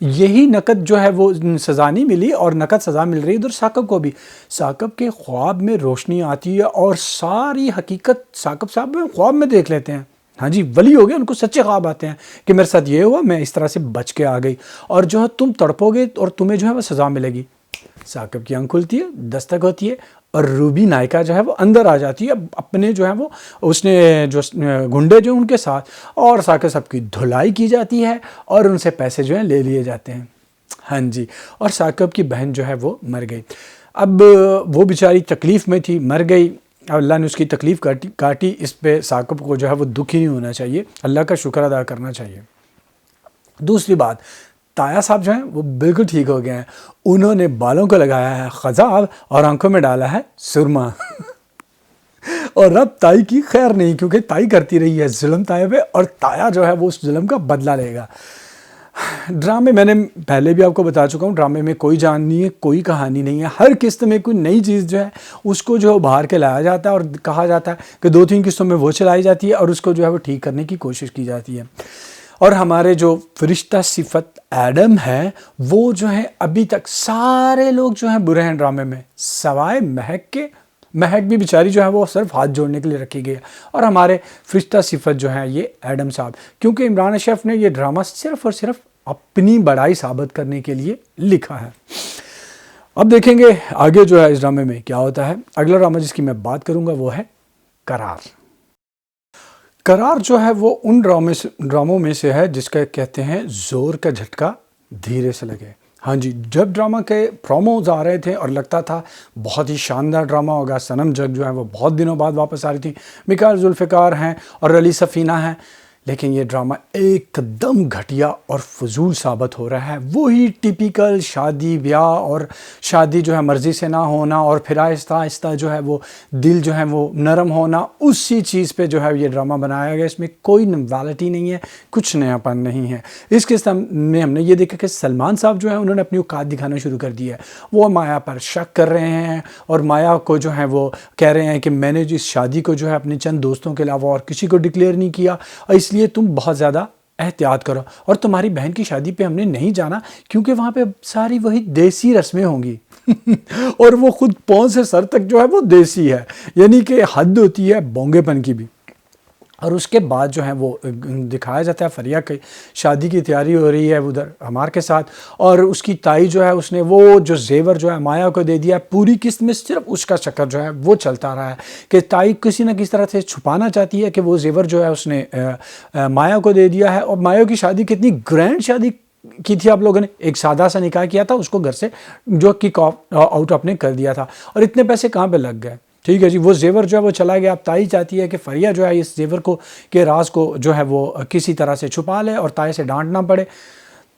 یہی نقد جو ہے وہ سزا نہیں ملی اور نقد سزا مل رہی ادھر ثاقب کو بھی. ثاقب کے خواب میں روشنی آتی ہے اور ساری حقیقت ثاقب صاحب خواب میں دیکھ لیتے ہیں. ہاں جی ولی ہو گئے, ان کو سچے خواب آتے ہیں کہ میرے ساتھ یہ ہوا, میں اس طرح سے بچ کے آ گئی اور جو ہے تم تڑپو گے اور تمہیں جو ہے وہ سزا ملے گی. ثاقب کی آنکھ کھلتی ہے, دستک ہوتی ہے اور روبی نائکا جو ہے وہ اندر آ جاتی ہے اپنے جو ہے وہ اس نے جو گنڈے جو ان کے ساتھ, اور ثاقب صاحب کی دھلائی کی جاتی ہے اور ان سے پیسے جو ہیں لے لیے جاتے ہیں. ہاں جی, اور ثاقب کی بہن جو ہے وہ مر گئی. اب وہ بیچاری تکلیف میں تھی, مر گئی, اللہ نے اس کی تکلیف کاٹی. اس پہ ثاقب کو جو ہے وہ دکھ ہی نہیں ہونا چاہیے, اللہ کا شکر ادا کرنا چاہیے. دوسری بات, تایا صاحب جو ہیں وہ بالکل ٹھیک ہو گئے ہیں. انہوں نے بالوں کو لگایا ہے خضاب اور آنکھوں میں ڈالا ہے سرما. اور اب تائی کی خیر نہیں, کیونکہ تائی کرتی رہی ہے ظلم تایا پہ, اور تایا جو ہے وہ اس ظلم کا بدلہ لے گا. ڈرامے میں نے پہلے بھی آپ کو بتا چکا ہوں, ڈرامے میں کوئی جان نہیں ہے, کوئی کہانی نہیں ہے. ہر قسط میں کوئی نئی چیز جو ہے اس کو جو ابھار کے لایا جاتا ہے اور کہا جاتا ہے کہ 2-3 قسطوں میں وہ چلائی جاتی ہے اور اس کو جو ہے وہ ٹھیک کرنے کی کوشش کی جاتی ہے. اور ہمارے جو فرشتہ صفت ایڈم ہے وہ جو ہے ابھی تک سارے لوگ جو ہیں برے ہیں ڈرامے میں, سوائے مہک کے. مہک بھی بیچاری جو ہے وہ صرف ہاتھ جوڑنے کے لیے رکھی گئی ہے, اور ہمارے فرشتہ صفت جو ہیں یہ ایڈم صاحب, کیونکہ عمران اشرف نے یہ ڈرامہ صرف اور صرف اپنی بڑائی ثابت کرنے کے لیے لکھا ہے. اب دیکھیں گے آگے جو ہے اس ڈرامے میں کیا ہوتا ہے. اگلا ڈرامہ جس کی میں بات کروں گا وہ ہے قرار. قرار جو ہے وہ ان ڈراموں میں سے ہے جس کا کہتے ہیں زور کا جھٹکا دھیرے سے لگے. ہاں جی, جب ڈرامہ کے پروموز آ رہے تھے اور لگتا تھا بہت ہی شاندار ڈرامہ ہوگا, صنم جگ جو ہے وہ بہت دنوں بعد واپس آ رہی تھی, میکال ذوالفقار ہیں اور علی سفینہ ہیں, لیکن یہ ڈرامہ ایک دم گھٹیا اور فضول ثابت ہو رہا ہے. وہی ٹیپیکل شادی بیاہ اور شادی جو ہے مرضی سے نہ ہونا اور پھر آہستہ آہستہ جو ہے وہ دل جو ہے وہ نرم ہونا, اسی چیز پہ جو ہے یہ ڈرامہ بنایا گیا. اس میں کوئی نوالٹی نہیں ہے, کچھ نیا پن نہیں ہے. اس قسط میں ہم نے یہ دیکھا کہ سلمان صاحب جو ہے انہوں نے اپنی اوقات دکھانا شروع کر دی ہے. وہ مایا پر شک کر رہے ہیں اور مایا کو جو ہے وہ کہہ رہے ہیں کہ میں نے اس شادی کو جو ہے اپنے چند دوستوں کے علاوہ اور کسی کو ڈکلیئر نہیں کیا, اس لیے تم بہت زیادہ احتیاط کرو. اور تمہاری بہن کی شادی پہ ہم نے نہیں جانا کیونکہ وہاں پہ ساری وہی دیسی رسمیں ہوں گی. اور وہ خود پاؤں سے سر تک جو ہے وہ دیسی ہے, یعنی کہ حد ہوتی ہے بونگے پن کی بھی. اور اس کے بعد جو ہے وہ دکھایا جاتا ہے فریہ کی شادی کی تیاری ہو رہی ہے ادھر ہمار کے ساتھ, اور اس کی تائی جو ہے اس نے وہ جو زیور جو ہے مایا کو دے دیا. پوری قسط میں صرف اس کا چکر جو ہے وہ چلتا رہا ہے کہ تائی کسی نہ کسی طرح سے چھپانا چاہتی ہے کہ وہ زیور جو ہے اس نے مایا کو دے دیا ہے. اور مایا کی شادی کتنی گرینڈ شادی کی تھی, آپ لوگوں نے ایک سادہ سا نکاح کیا تھا, اس کو گھر سے جو کک آؤٹ آپ نے کر دیا تھا, اور اتنے پیسے کہاں پہ لگ گئے. ٹھیک ہے جی, وہ زیور جو ہے وہ چلا گیا. اب تائی چاہتی ہے کہ فریہ جو ہے اس زیور کو کے راز کو جو ہے وہ کسی طرح سے چھپا لے اور تائی سے ڈانٹ نہ پڑے.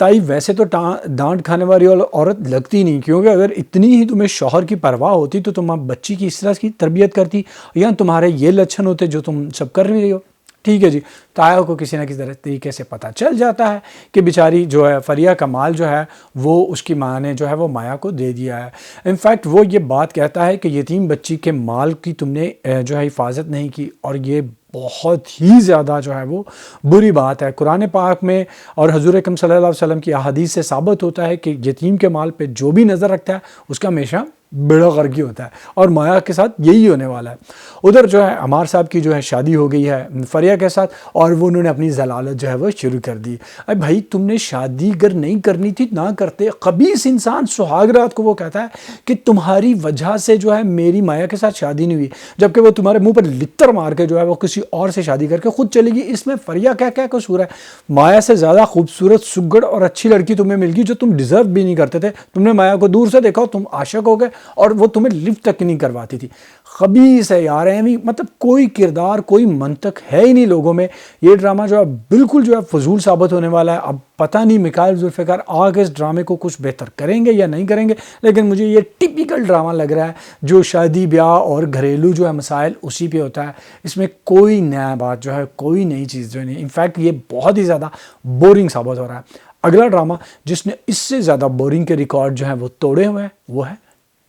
تائی ویسے تو ڈانٹ کھانے والی عورت لگتی نہیں, کیونکہ اگر اتنی ہی تمہیں شوہر کی پرواہ ہوتی تو تم بچی کی اس طرح کی تربیت کرتی, یا تمہارے یہ لچھن ہوتے جو تم سب کر رہی ہو. ٹھیک ہے جی, تایا کو کسی نہ کسی طریقے سے پتہ چل جاتا ہے کہ بیچاری جو ہے فریہ کا مال جو ہے وہ اس کی ماں نے جو ہے وہ مایا کو دے دیا ہے. انفیکٹ وہ یہ بات کہتا ہے کہ یتیم بچی کے مال کی تم نے جو ہے حفاظت نہیں کی, اور یہ بہت ہی زیادہ جو ہے وہ بری بات ہے. قرآن پاک میں اور حضور اکرم صلی اللہ علیہ وسلم کی احادیث سے ثابت ہوتا ہے کہ یتیم کے مال پہ جو بھی نظر رکھتا ہے اس کا ہمیشہ بیڑا غرقی ہوتا ہے, اور مایا کے ساتھ یہی ہونے والا ہے. ادھر جو ہے عمار صاحب کی جو ہے شادی ہو گئی ہے فریہ کے ساتھ, اور وہ انہوں نے اپنی ضلالت جو ہے وہ شروع کر دی. ارے بھائی تم نے شادی اگر نہیں کرنی تھی نہ کرتے. خبیث انسان سہاگ رات کو وہ کہتا ہے کہ تمہاری وجہ سے جو ہے میری مایا کے ساتھ شادی نہیں ہوئی, جبکہ وہ تمہارے منہ پر لتر مار کے جو ہے وہ کسی اور سے شادی کر کے خود چلے گی. اس میں فریہ کیا قصور ہے؟ مایا سے زیادہ خوبصورت سگڑ اور اچھی لڑکی تمہیں مل گئی جو تم ڈیزرو بھی نہیں کرتے تھے. تم نے مایا کو دور سے دیکھا, تم عاشق ہو گئے, اور وہ تمہیں لفٹ تک نہیں کرواتی تھی. خبیث ہے یار, مطلب کوئی کردار کوئی منطق ہے ہی نہیں لوگوں میں. یہ ڈرامہ جو ہے بالکل جو ہے فضول ثابت ہونے والا ہے. اب پتہ نہیں میکائل ذوالفقار آگے اس ڈرامے کو کچھ بہتر کریں گے یا نہیں کریں گے, لیکن مجھے یہ ٹپیکل ڈرامہ لگ رہا ہے جو شادی بیاہ اور گھریلو جو ہے مسائل اسی پہ ہوتا ہے. اس میں کوئی نیا بات جو ہے کوئی نئی چیز جو نہیں. انفیکٹ یہ بہت ہی زیادہ بورنگ ثابت ہو رہا ہے. اگلا ڈرامہ جس نے اس سے زیادہ بورنگ کے ریکارڈ جو ہے وہ توڑے ہوئے ہیں وہ ہے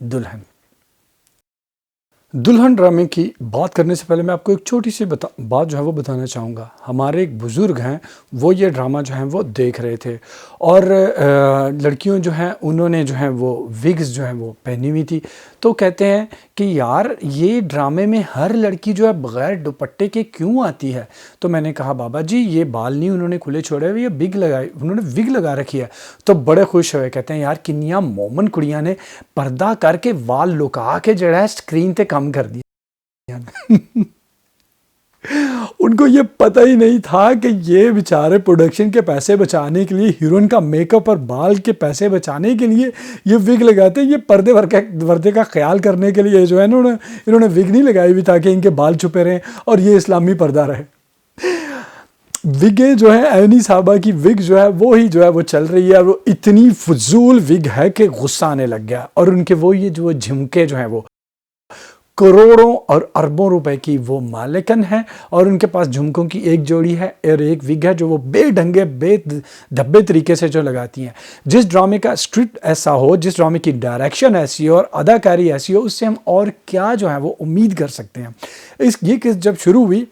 دلہن. دلہن ڈرامے کی بات کرنے سے پہلے میں آپ کو ایک چھوٹی سی بات جو ہے وہ بتانا چاہوں گا. ہمارے ایک بزرگ ہیں، وہ یہ ڈرامہ جو ہیں وہ دیکھ رہے تھے، اور لڑکیوں جو ہیں انہوں نے جو ہیں وہ وگز جو ہیں وہ پہنی ہوئی تھی. تو کہتے ہیں کہ یار یہ ڈرامے میں ہر لڑکی جو ہے بغیر دوپٹے کے کیوں آتی ہے؟ تو میں نے کہا بابا جی یہ بال نہیں انہوں نے کھلے چھوڑے ہوئے، یہ انہوں نے وگ لگا رکھی ہے. تو بڑے خوش ہوئے، کہتے ہیں یار کنیاں مومن کڑیاں نے پردہ کر کے وال لکا کے جڑا ہے اسکرین تے کم کر دیا. ان کو یہ پتہ ہی نہیں تھا کہ یہ بیچارے پروڈکشن کے پیسے بچانے کے لیے، ہیروئن کا میک اپ اور بال کے پیسے بچانے کے لیے یہ وگ لگاتے ہیں. یہ پردے کا خیال کرنے کے لیے جو ہے انہوں نے وگ نہیں لگائی ہوئی تاکہ ان کے بال چھپے رہیں اور یہ اسلامی پردہ رہے. وگیں جو ہے اینی صاحبہ کی وگ جو ہے وہی جو ہے وہ چل رہی ہے، وہ اتنی فضول وگ ہے کہ غصہ آنے لگ گیا. اور ان کے وہ یہ جو جھمکے جو ہیں وہ کروڑوں اور اربوں روپے کی وہ مالکن ہیں، اور ان کے پاس جھمکوں کی ایک جوڑی ہے اور ایک وگ ہے جو وہ بے ڈھنگے بے دھبے طریقے سے جو لگاتی ہیں. جس ڈرامے کا اسکرپٹ ایسا ہو، جس ڈرامے کی ڈائریکشن ایسی ہو اور اداکاری ایسی ہو، اس سے ہم اور کیا جو ہے وہ امید کر سکتے ہیں. یہ قصہ جب شروع ہوئی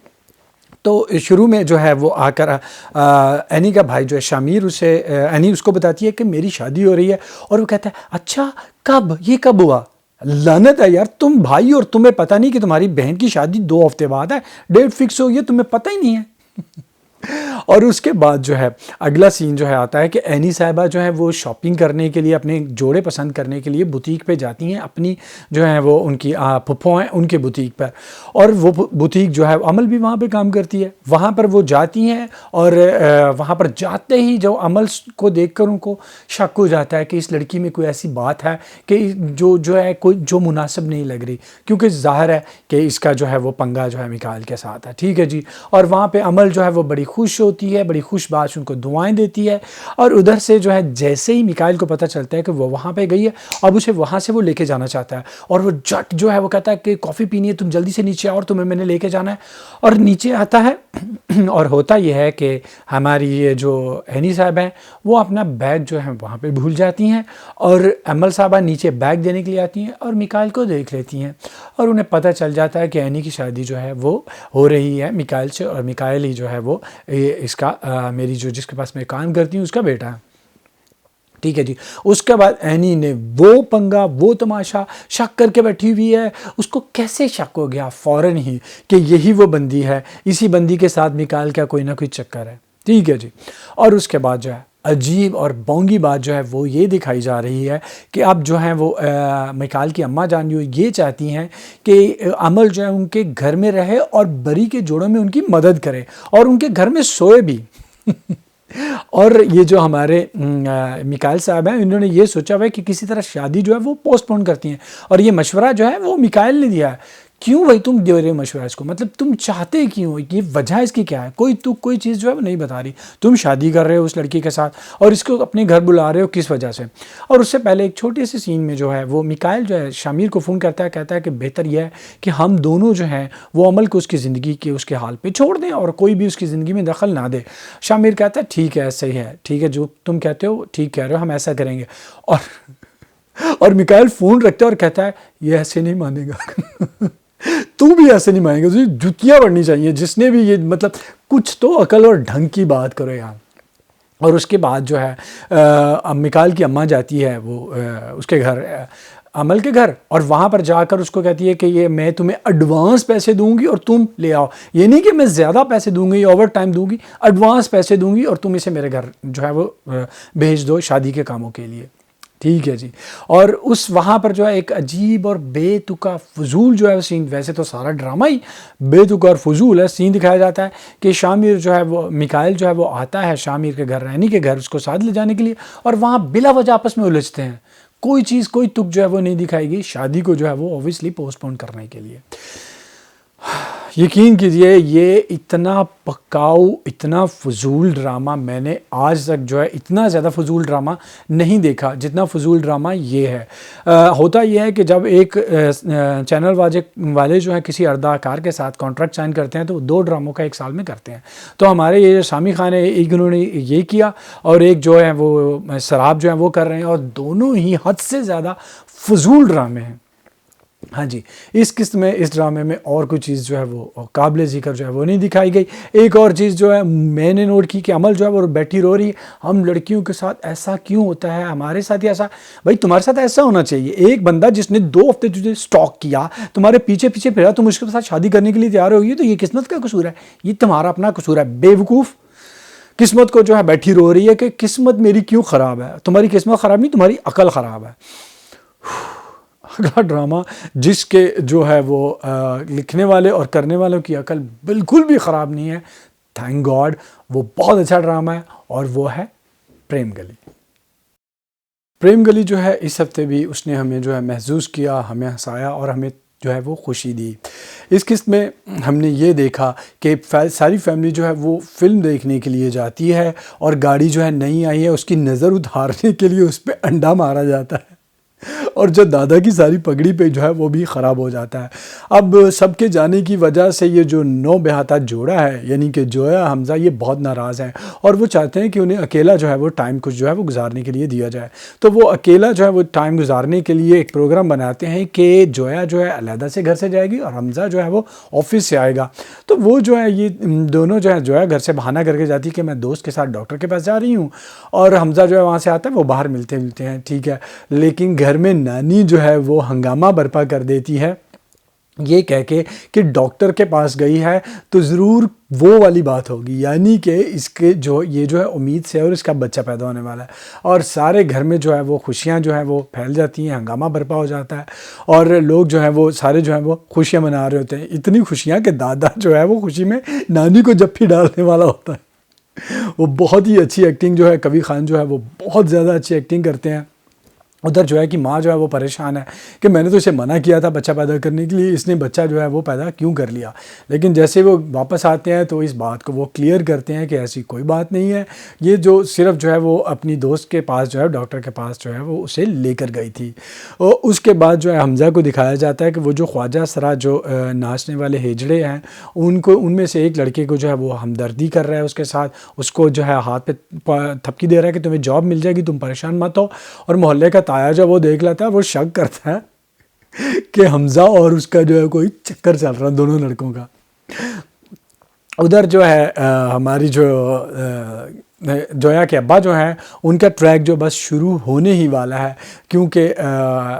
تو شروع میں جو ہے وہ آ کر اینی کا بھائی جو ہے شامیر، اینی اس کو بتاتی ہے کہ میری شادی ہو رہی ہے، اور وہ کہتا ہے اچھا کب ہوا؟ لعنت ہے یار، تم بھائی اور تمہیں پتہ نہیں کہ تمہاری بہن کی شادی 2 ہفتے بعد ہے، ڈیٹ فکس ہوئی ہے، تمہیں پتہ ہی نہیں ہے. اور اس کے بعد جو ہے اگلا سین جو ہے آتا ہے کہ اینی صاحبہ جو ہے وہ شاپنگ کرنے کے لیے، اپنے جوڑے پسند کرنے کے لیے بوتیک پہ جاتی ہیں، اپنی جو ہے وہ ان کی پھپھو ہیں ان کے بوتیک پر. اور وہ بوتیک جو ہے عمل بھی وہاں پہ کام کرتی ہے. وہاں پر وہ جاتی ہیں اور وہاں پر جاتے ہی جو عمل کو دیکھ کر ان کو شک ہو جاتا ہے کہ اس لڑکی میں کوئی ایسی بات ہے کہ جو ہے کوئی جو مناسب نہیں لگ رہی، کیونکہ ظاہر ہے کہ اس کا جو ہے وہ پنگا جو ہے میکائل کے ساتھ ہے. ٹھیک ہے جی. اور وہاں پہ عمل جو ہے وہ بڑی خوش ہوتی ہے، بڑی خوش باش ان کو دعائیں دیتی ہے. اور ادھر سے جو ہے جیسے ہی میکائل کو پتہ چلتا ہے کہ وہ وہاں پہ گئی ہے، اب اسے وہاں سے وہ لے کے جانا چاہتا ہے، اور وہ جٹ جو ہے وہ کہتا ہے کہ کافی پینی ہے، تم جلدی سے نیچے آؤ اور تمہیں میں نے لے کے جانا ہے. اور نیچے آتا ہے اور ہوتا یہ ہے کہ ہماری یہ جو اینی صاحب ہیں وہ اپنا بیگ جو ہے وہاں پہ بھول جاتی ہیں، اور عمل صاحبہ نیچے بیگ دینے کے لیے آتی ہیں اور میکائل کو دیکھ لیتی ہیں، اور انہیں پتہ چل جاتا ہے کہ اینی کی شادی جو ہے وہ ہو رہی ہے میکائل سے، اور میکائل ہی جو ہے وہ اس کا میری جو جس کے پاس میں کام کرتی ہوں اس کا بیٹا ہے. ٹھیک ہے جی. اس کے بعد اینی نے وہ پنگا، وہ تماشا شک کر کے بیٹھی ہوئی ہے. اس کو کیسے شک ہو گیا فوراً ہی کہ یہی وہ بندی ہے، اسی بندی کے ساتھ میکائل کا کوئی نہ کوئی چکر ہے. ٹھیک ہے جی. اور اس کے بعد جو ہے عجیب اور بونگی بات جو ہے وہ یہ دکھائی جا رہی ہے کہ اب جو ہے وہ میکائل کی اماں جان جو یہ چاہتی ہیں کہ عمل جو ہے ان کے گھر میں رہے اور بری کے جوڑوں میں ان کی مدد کرے اور ان کے گھر میں سوئے بھی. اور یہ جو ہمارے میکائل صاحب ہیں انہوں نے یہ سوچا ہوا ہے کہ کسی طرح شادی جو ہے وہ پوسٹ پون کرتی ہیں، اور یہ مشورہ جو ہے وہ میکائل نے دیا ہے. کیوں بھائی تم دے رہے ہو مشورہ اس کو؟ مطلب تم چاہتے کیوں؟ یہ وجہ اس کی کیا ہے؟ کوئی چیز جو ہے وہ نہیں بتا رہی. تم شادی کر رہے ہو اس لڑکی کے ساتھ اور اس کو اپنے گھر بلا رہے ہو کس وجہ سے؟ اور اس سے پہلے ایک چھوٹے سے سین میں جو ہے وہ میکائل جو ہے شامیر کو فون کرتا ہے، کہتا ہے کہ بہتر یہ ہے کہ ہم دونوں جو ہیں وہ عمل کو اس کی زندگی کے اس کے حال پہ چھوڑ دیں اور کوئی بھی اس کی زندگی میں دخل نہ دے. شامیر کہتا ہے ٹھیک ہے صحیح ہے، ٹھیک ہے جو تم کہتے ہو ٹھیک کہہ رہے ہو، ہم ایسا کریں گے. اور میکائل فون رکھتا ہے اور کہتا ہے یہ ایسے نہیں مانے گا. تو بھی ایسے نہیں مانیں گے، جتیاں بڑھنی چاہیے جس نے بھی یہ، مطلب کچھ تو عقل اور ڈھنگ کی بات کرو یار. اور اس کے بعد جو ہے میکائل کی اماں جاتی ہے وہ اس کے گھر، عمل کے گھر، اور وہاں پر جا کر اس کو کہتی ہے کہ یہ میں تمہیں ایڈوانس پیسے دوں گی اور تم لے آؤ. یہ نہیں کہ میں زیادہ پیسے دوں گی، اوور ٹائم دوں گی، ایڈوانس پیسے دوں گی اور تم اسے میرے گھر جو ہے وہ بھیج دو شادی کے کاموں کے لیے. ٹھیک ہے جی. اور اس وہاں پر جو ہے ایک عجیب اور بے تکا فضول جو ہے سین، ویسے تو سارا ڈرامہ ہی بے تکا اور فضول ہے، سین دکھایا جاتا ہے کہ شامیر جو ہے وہ میکائل جو ہے وہ آتا ہے شامیر کے گھر، رینی کے گھر، اس کو ساتھ لے جانے کے لیے، اور وہاں بلا وجہ آپس میں الجھتے ہیں. کوئی چیز کوئی تک جو ہے وہ نہیں دکھائی گئی شادی کو جو ہے وہ اوبویسلی پوسٹ پون کرنے کے لیے. یقین کیجئے یہ اتنا پکاؤ، اتنا فضول ڈرامہ میں نے آج تک جو ہے اتنا زیادہ فضول ڈرامہ نہیں دیکھا جتنا فضول ڈرامہ یہ ہے. ہوتا یہ ہے کہ جب ایک چینل والے جو ہیں کسی اداکار کے ساتھ کانٹریکٹ سائن کرتے ہیں تو وہ 2 ڈراموں کا ایک سال میں کرتے ہیں. تو ہمارے یہ سامی خان ہے، ایک انہوں نے یہ کیا اور ایک جو ہے وہ سراب جو ہے وہ کر رہے ہیں، اور دونوں ہی حد سے زیادہ فضول ڈرامے ہیں. ہاں جی، اس قسط میں اس ڈرامے میں اور کوئی چیز جو ہے وہ قابل ذکر جو ہے وہ نہیں دکھائی گئی۔ ایک اور چیز جو ہے میں نے نوٹ کی کہ عمل جو ہے وہ بیٹھی رو رہی ہے، ہم لڑکیوں کے ساتھ ایسا کیوں ہوتا ہے، ہمارے ساتھ ہی ایسا، بھائی تمہارے ساتھ ایسا ہونا چاہیے، ایک بندہ جس نے 2 ہفتے تجھے سٹاک کیا، تمہارے پیچھے پیچھے پھرا، تم اس کے ساتھ شادی کرنے کے لیے تیار ہوگی، تو یہ قسمت کا قصور ہے، یہ تمہارا اپنا قصور ہے بے وقوف۔ قسمت کو جو ہے بیٹھی رو رہی ہے کہ قسمت میری کیوں خراب ہے، تمہاری قسمت خراب نہیں، تمہاری عقل خراب ہے۔ اگلا ڈرامہ جس کے جو ہے وہ لکھنے والے اور کرنے والوں کی عقل بالکل بھی خراب نہیں ہے، تھینک گاڈ، وہ بہت اچھا ڈرامہ ہے، اور وہ ہے پریم گلی۔ پریم گلی جو ہے اس ہفتے بھی اس نے ہمیں جو ہے محظوظ کیا، ہمیں ہنسایا اور ہمیں جو ہے وہ خوشی دی۔ اس قسط میں ہم نے یہ دیکھا کہ ساری فیملی جو ہے وہ فلم دیکھنے کے لیے جاتی ہے، اور گاڑی جو ہے نئی آئی ہے اس کی نظر اتارنے کے لیے اس پہ انڈا مارا جاتا ہے، اور جو دادا کی ساری پگڑی پہ جو ہے وہ بھی خراب ہو جاتا ہے۔ اب سب کے جانے کی وجہ سے یہ جو نو بہاتا جوڑا ہے، یعنی کہ جویا حمزہ، یہ بہت ناراض ہیں، اور وہ چاہتے ہیں کہ انہیں اکیلا جو ہے وہ ٹائم کچھ جو ہے وہ گزارنے کے لیے دیا جائے۔ تو وہ اکیلا جو ہے وہ ٹائم گزارنے کے لیے ایک پروگرام بناتے ہیں کہ جویا جو ہے علیحدہ سے گھر سے جائے گی اور حمزہ جو ہے وہ آفس سے آئے گا۔ تو وہ جو ہے یہ دونوں جو ہے، جویا گھر سے بہانہ کر کے جاتی ہے کہ میں دوست کے ساتھ ڈاکٹر کے پاس جا رہی ہوں، اور حمزہ جو ہے وہاں سے آتا ہے، وہ باہر ملتے ہیں، ٹھیک ہے، لیکن گھر میں نانی جو ہے وہ ہنگامہ برپا کر دیتی ہے، یہ کہہ کے کہ ڈاکٹر کے پاس گئی ہے تو ضرور وہ والی بات ہوگی، یعنی کہ اس کے جو یہ جو ہے امید سے اور اس کا بچہ پیدا ہونے والا ہے، اور سارے گھر میں جو ہے وہ خوشیاں جو ہیں وہ پھیل جاتی ہیں، ہنگامہ برپا ہو جاتا ہے، اور لوگ جو ہیں وہ سارے جو ہیں وہ خوشیاں منا رہے ہوتے ہیں، اتنی خوشیاں کہ دادا جو ہے وہ خوشی میں نانی کو جپھی ڈالنے والا ہوتا ہے۔ وہ بہت ہی اچھی ایکٹنگ جو ہے، کبیر خان جو ہے وہ بہت زیادہ اچھی ایکٹنگ کرتے ہیں۔ ادھر جو ہے کہ ماں جو ہے وہ پریشان ہے کہ میں نے تو اسے منع کیا تھا بچہ پیدا کرنے کے لیے، اس نے بچہ جو ہے وہ پیدا کیوں کر لیا، لیکن جیسے وہ واپس آتے ہیں تو اس بات کو وہ کلیئر کرتے ہیں کہ ایسی کوئی بات نہیں ہے، یہ جو صرف جو ہے وہ اپنی دوست کے پاس جو ہے ڈاکٹر کے پاس جو ہے وہ اسے لے کر گئی تھی۔ اور اس کے بعد جو ہے حمزہ کو دکھایا جاتا ہے کہ وہ جو خواجہ سرا جو ناچنے والے ہیجڑے ہیں، ان میں سے ایک لڑکے کو جو ہے وہ ہمدردی کر رہا ہے اس کے ساتھ، اس کو جو ہے ہاتھ پہ تھپکی دے رہا ہے کہ تمہیں جاب مل جائے گی، تم پریشان مت ہو، اور محلے کا تایا جب وہ دیکھ لیتا ہے وہ شک کرتا ہے کہ حمزہ اور اس کا جو ہے کوئی چکر چل رہا دونوں لڑکوں کا۔ ادھر جو ہے ہماری جو جویا کے ابا جو ہیں، ان کا ٹریک جو بس شروع ہونے ہی والا ہے، کیونکہ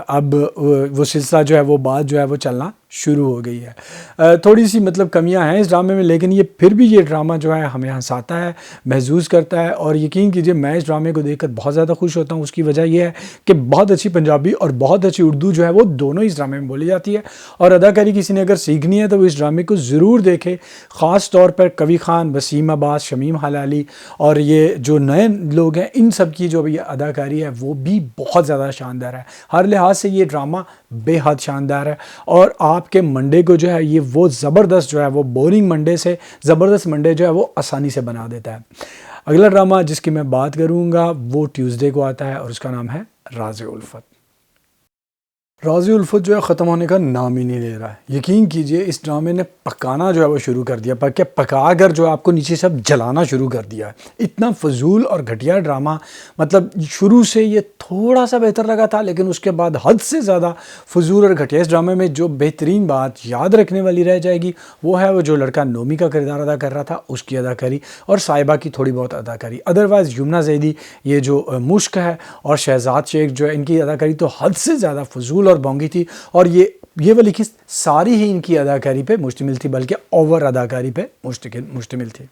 اب وہ سلسلہ جو ہے وہ بات جو ہے وہ چلنا شروع ہو گئی ہے۔ تھوڑی سی مطلب کمیاں ہیں اس ڈرامے میں، لیکن یہ پھر بھی یہ ڈرامہ جو ہے ہمیں ہنساتا ہے، محظوظ کرتا ہے، اور یقین کیجئے میں اس ڈرامے کو دیکھ کر بہت زیادہ خوش ہوتا ہوں۔ اس کی وجہ یہ ہے کہ بہت اچھی پنجابی اور بہت اچھی اردو جو ہے وہ دونوں اس ڈرامے میں بولی جاتی ہے، اور اداکاری کسی نے اگر سیکھنی ہے تو وہ اس ڈرامے کو ضرور دیکھے، خاص طور پر کبیر خان، وسیم عباس، شمیم حلالی، اور یہ جو نئے لوگ ہیں، ان سب کی جو بھی اداکاری ہے وہ بھی بہت زیادہ شاندار ہے۔ ہر لحاظ سے یہ ڈرامہ بے حد شاندار ہے، اور آپ کے منڈے کو جو ہے یہ وہ زبردست جو ہے وہ بورنگ منڈے سے زبردست منڈے جو ہے وہ آسانی سے بنا دیتا ہے۔ اگلا ڈرامہ جس کی میں بات کروں گا وہ ٹیوزڈے کو آتا ہے، اور اس کا نام ہے راز الفت۔ راز الفت جو ہے ختم ہونے کا نام ہی نہیں لے رہا ہے۔ یقین کیجئے اس ڈرامے نے پکانا جو ہے وہ شروع کر دیا، پکا کر جو آپ کو نیچے سب جلانا شروع کر دیا ہے۔ اتنا فضول اور گھٹیا ڈرامہ، مطلب شروع سے یہ تھوڑا سا بہتر لگا تھا، لیکن اس کے بعد حد سے زیادہ فضول اور گھٹیا۔ اس ڈرامے میں جو بہترین بات یاد رکھنے والی رہ جائے گی وہ ہے وہ جو لڑکا نومی کا کردار ادا کر رہا تھا اس کی اداکاری، اور صاحبہ کی تھوڑی بہت اداکاری۔ ادروائز یمنا زیدی، یہ جو مشک ہے، اور شہزاد شیخ جو ہے، ان کی اداکاری تو حد سے زیادہ فضول اور بونگی تھی، اور یہ والی قسط ساری ہی ان کی اداکاری پہ مشتمل تھی، بلکہ اوور اداکاری پہ مشتمل تھی۔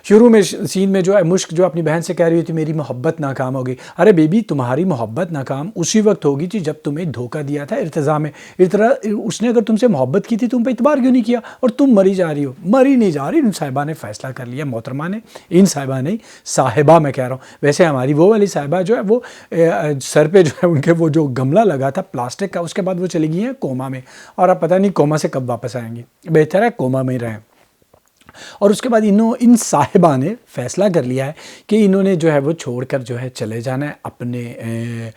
شروع میں سین میں جو ہے مشک جو اپنی بہن سے کہہ رہی تھی میری محبت ناکام ہوگی، ارے بیبی تمہاری محبت ناکام اسی وقت ہوگی تھی جب تمہیں دھوکہ دیا تھا ارتضیٰ میں، اس نے اگر تم سے محبت کی تھی تم پہ اعتبار کیوں نہیں کیا، اور تم مری جا رہی ہو۔ مری نہیں جا رہی، ان صاحبہ نے فیصلہ کر لیا، محترمہ نے، ان صاحبہ نہیں، صاحبہ میں کہہ رہا ہوں۔ ویسے ہماری وہ والی صاحبہ جو ہے وہ سر پہ جو ہے ان کے وہ جو گملہ لگا تھا پلاسٹک کا، اس کے بعد وہ چلی گئی ہیں کوما میں، اور اب پتہ نہیں کوما سے کب واپس آئیں گی، بہتر ہے کوما میں ہی رہیں۔ اور اس کے بعد ان صاحبہ نے فیصلہ کر لیا ہے کہ انہوں نے جو ہے وہ چھوڑ کر جو ہے چلے جانا ہے، اپنے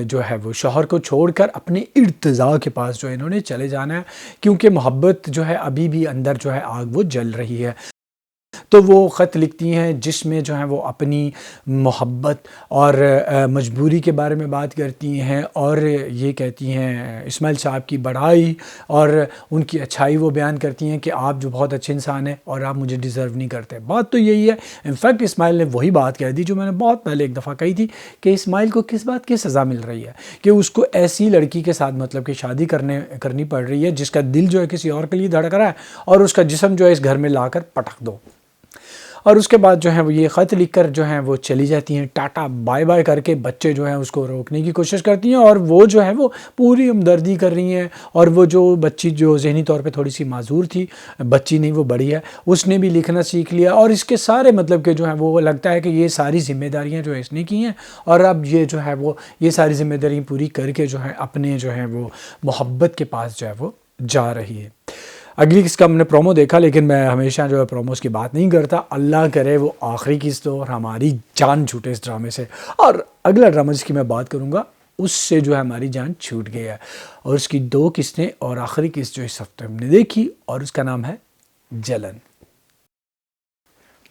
جو ہے وہ شوہر کو چھوڑ کر اپنے ارتضیٰ کے پاس جو ہے انہوں نے چلے جانا ہے، کیونکہ محبت جو ہے ابھی بھی اندر جو ہے آگ وہ جل رہی ہے۔ تو وہ خط لکھتی ہیں جس میں جو ہے وہ اپنی محبت اور مجبوری کے بارے میں بات کرتی ہیں، اور یہ کہتی ہیں اسماعیل صاحب کی بڑائی اور ان کی اچھائی وہ بیان کرتی ہیں کہ آپ جو بہت اچھے انسان ہیں اور آپ مجھے ڈیزرو نہیں کرتے۔ بات تو یہی ہے، انفیکٹ اسماعیل نے وہی بات کہہ دی جو میں نے بہت پہلے ایک دفعہ کہی تھی کہ اسماعیل کو کس بات کی سزا مل رہی ہے کہ اس کو ایسی لڑکی کے ساتھ مطلب کہ شادی کرنی پڑ رہی ہے جس کا دل جو ہے کسی اور کے لیے دھڑک رہا ہے اور اس کا جسم جو ہے اس گھر میں لا کر پٹک دو۔ اور اس کے بعد جو ہے وہ یہ خط لکھ کر جو ہیں وہ چلی جاتی ہیں، ٹاٹا بائے بائے کر کے بچے جو ہیں اس کو روکنے کی کوشش کرتی ہیں، اور وہ جو ہے وہ پوری ہمدردی کر رہی ہیں، اور وہ جو بچی جو ذہنی طور پہ تھوڑی سی معذور تھی، بچی نہیں وہ بڑی ہے، اس نے بھی لکھنا سیکھ لیا، اور اس کے سارے مطلب کہ جو ہے وہ لگتا ہے کہ یہ ساری ذمہ داریاں جو ہے اس نے کی ہیں، اور اب یہ جو ہے وہ یہ ساری ذمہ داریاں پوری کر کے جو ہے اپنے جو ہے وہ محبت کے پاس جو ہے وہ جا رہی ہے۔ اگلی قسط کا ہم نے پرومو دیکھا، لیکن میں ہمیشہ جو ہے پروموز کی بات نہیں کرتا، اللہ کرے وہ آخری قسط ہو اور ہماری جان چھوٹے اس ڈرامے سے، اور اگلا ڈرامہ جس کی میں بات کروں گا اس سے جو ہے ہماری جان چھوٹ گئی ہے، اور اس کی 2 قسطیں اور آخری قسط جو اس ہفتے ہم نے دیکھی، اور اس کا نام ہے جلن۔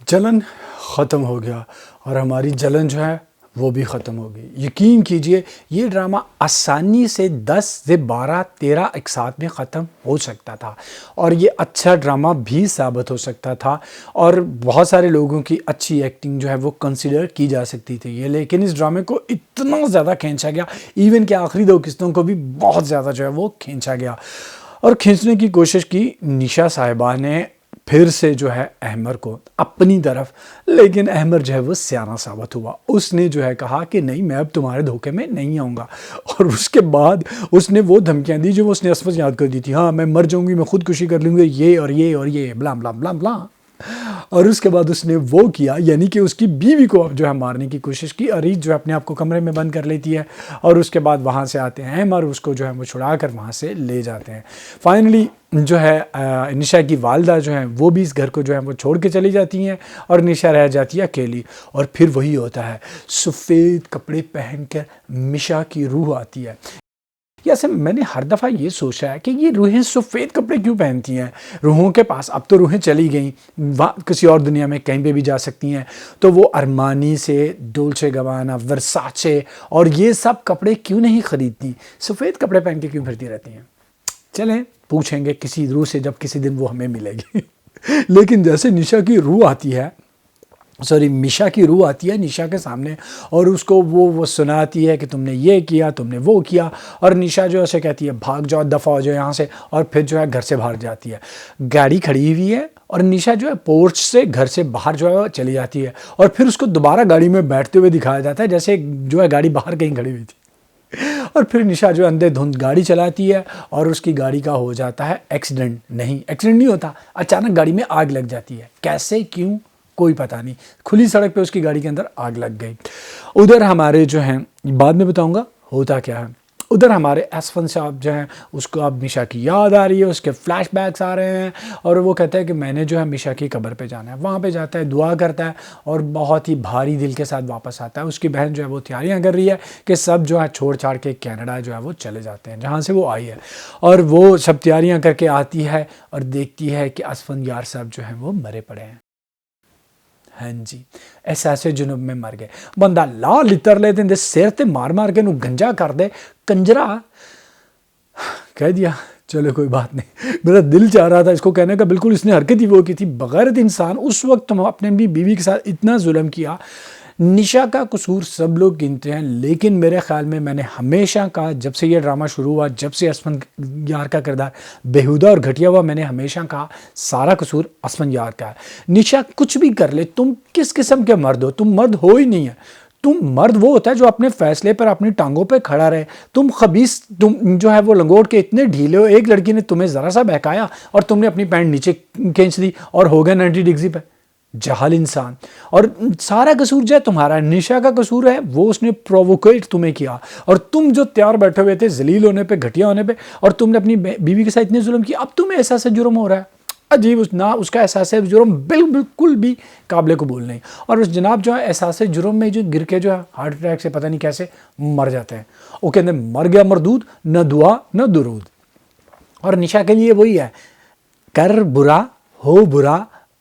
جلن ختم ہو گیا اور ہماری جلن جو ہے وہ بھی ختم ہو گئی۔ یقین کیجئے یہ ڈرامہ آسانی سے 10 سے 12 13 ایک ساتھ میں ختم ہو سکتا تھا، اور یہ اچھا ڈرامہ بھی ثابت ہو سکتا تھا، اور بہت سارے لوگوں کی اچھی ایکٹنگ جو ہے وہ کنسیڈر کی جا سکتی تھی یہ، لیکن اس ڈرامے کو اتنا زیادہ کھینچا گیا، ایون کہ آخری 2 قسطوں کو بھی بہت زیادہ جو ہے وہ کھینچا گیا، اور کھینچنے کی کوشش کی نشا صاحبہ نے پھر سے جو ہے احمر کو اپنی طرف، لیکن احمر جو ہے وہ سیانہ ثابت ہوا، اس نے جو ہے کہا کہ نہیں میں اب تمہارے دھوکے میں نہیں آؤں گا، اور اس کے بعد اس نے وہ دھمکیاں دی جو اس نے اسفل یاد کر دی تھی، ہاں میں مر جاؤں گی، میں خودکشی کر لوں گی، یہ اور یہ اور یہ بلا بلا بلا بلا، اور اس کے بعد اس نے وہ کیا، یعنی کہ اس کی بیوی کو جو ہے مارنے کی کوشش کی، اریج جو ہے اپنے آپ کو کمرے میں بند کر لیتی ہے، اور اس کے بعد وہاں سے آتے ہیں احمر، اس کو جو ہے وہ چھڑا کر وہاں سے لے جاتے ہیں۔ فائنلی جو ہے نشا کی والدہ جو ہیں وہ بھی اس گھر کو جو ہے وہ چھوڑ کے چلی جاتی ہیں، اور نشا رہ جاتی ہے اکیلی، اور پھر وہی ہوتا ہے، سفید کپڑے پہن کر نشا کی روح آتی ہے۔ یسے میں نے ہر دفعہ یہ سوچا ہے کہ یہ روحیں سفید کپڑے کیوں پہنتی ہیں؟ روحوں کے پاس اب تو روحیں چلی گئیں، کسی اور دنیا میں کہیں پہ بھی جا سکتی ہیں، تو وہ ارمانی سے، ڈولچے گبانا، ورساچے اور یہ سب کپڑے کیوں نہیں خریدتی؟ سفید کپڑے پہن کے کیوں پھرتی رہتی ہیں؟ چلیں پوچھیں گے کسی روح سے جب کسی دن وہ ہمیں ملے گی۔ لیکن جیسے نشا کی روح آتی ہے، میشا کی روح آتی ہے نشا کے سامنے، اور اس کو وہ سناتی ہے کہ تم نے یہ کیا، تم نے وہ کیا، اور نشا جو اسے کہتی ہے بھاگ جاؤ، دفع ہو جاؤ یہاں سے، اور پھر جو ہے گھر سے باہر جاتی ہے۔ گاڑی کھڑی ہوئی ہے اور نشا جو ہے پورچ سے گھر سے باہر جو ہے چلی جاتی ہے، اور پھر اس کو دوبارہ گاڑی میں بیٹھتے ہوئے دکھایا جاتا ہے جیسے جو ہے گاڑی باہر کہیں کھڑی ہوئی تھی، اور پھر نشا جو اندھے دھند گاڑی چلاتی ہے، اور اس کی گاڑی کا ہو جاتا ہے ایکسیڈنٹ نہیں ہوتا، اچانک گاڑی میں آگ لگ جاتی ہے، کیسے کیوں کوئی پتہ نہیں، کھلی سڑک پہ اس کی گاڑی کے اندر آگ لگ گئی۔ ادھر ہمارے جو ہیں بعد میں بتاؤں گا ہوتا کیا ہے، ادھر ہمارے اسفن صاحب جو ہیں اس کو اب نشا کی یاد آ رہی ہے، اس کے فلیش بیکس آ رہے ہیں، اور وہ کہتا ہے کہ میں نے جو ہے نشا کی قبر پہ جانا ہے، وہاں پہ جاتا ہے، دعا کرتا ہے، اور بہت ہی بھاری دل کے ساتھ واپس آتا ہے۔ اس کی بہن جو ہے وہ تیاریاں کر رہی ہے کہ سب جو ہے چھوڑ چھاڑ کے کینیڈا جو ہے وہ چلے جاتے ہیں جہاں سے وہ آئی ہے، اور وہ سب تیاریاں کر کے آتی ہے اور دیکھتی ہے کہ اسفن یار صاحب جو ہیں وہ مرے پڑے ہیں۔ ہاں جی، احساس جنوب میں مر گئے، بندہ لا لتر لے دیں دے سیر تے مار مار کے نو گنجا کر دے، کنجرا کہہ دیا، چلو کوئی بات نہیں، میرا دل چاہ رہا تھا اس کو کہنے کا، بالکل اس نے حرکت ہی وہ کی تھی، بغیرت انسان، اس وقت تم اپنے بھی بیوی کے ساتھ اتنا ظلم کیا۔ نشا کا قصور سب لوگ گنتے ہیں، لیکن میرے خیال میں نے ہمیشہ کہا، جب سے یہ ڈرامہ شروع ہوا، جب سے اسفن یار کا کردار بےہودہ اور گھٹیا ہوا، میں نے ہمیشہ کہا سارا قصور اسفن یار کا ہے۔ نشا کچھ بھی کر لے، تم کس قسم کے مرد ہو؟ تم مرد ہو ہی نہیں ہے، تم مرد وہ ہوتا ہے جو اپنے فیصلے پر اپنی ٹانگوں پہ کھڑا رہے، تم خبیث، تم جو ہے وہ لنگوٹ کے اتنے ڈھیلے ہو، ایک لڑکی نے تمہیں ذرا سا بہکایا اور تم نے اپنی پینٹ نیچے کھینچ دی اور ہو گیا 90 ڈگری پہ، جہل انسان، اور سارا قصور جو ہے تمہارا ہے، نشا کا قصور ہے، وہ اس نے پرووکیٹ تمہیں کیا، اور تم جو تیار بیٹھے ہوئے تھے ذلیل ہونے پہ، گھٹیا ہونے پہ، اور تم نے اپنی بیوی کے ساتھ اتنے ظلم کیا، اب تمہیں احساس جرم ہو رہا ہے، عجیب، نہ اس کا احساس جرم بالکل بھی قابل قبول نہیں، اور اس جناب جو ہے احساس جرم میں جو گر کے جو ہے ہارٹ اٹیک سے پتہ نہیں کیسے مر جاتے ہیں، وہ کہتے ہیں مر گیا مردود، نہ دعا نہ درود۔ اور نشا کے لیے وہی ہے، کر برا ہو برا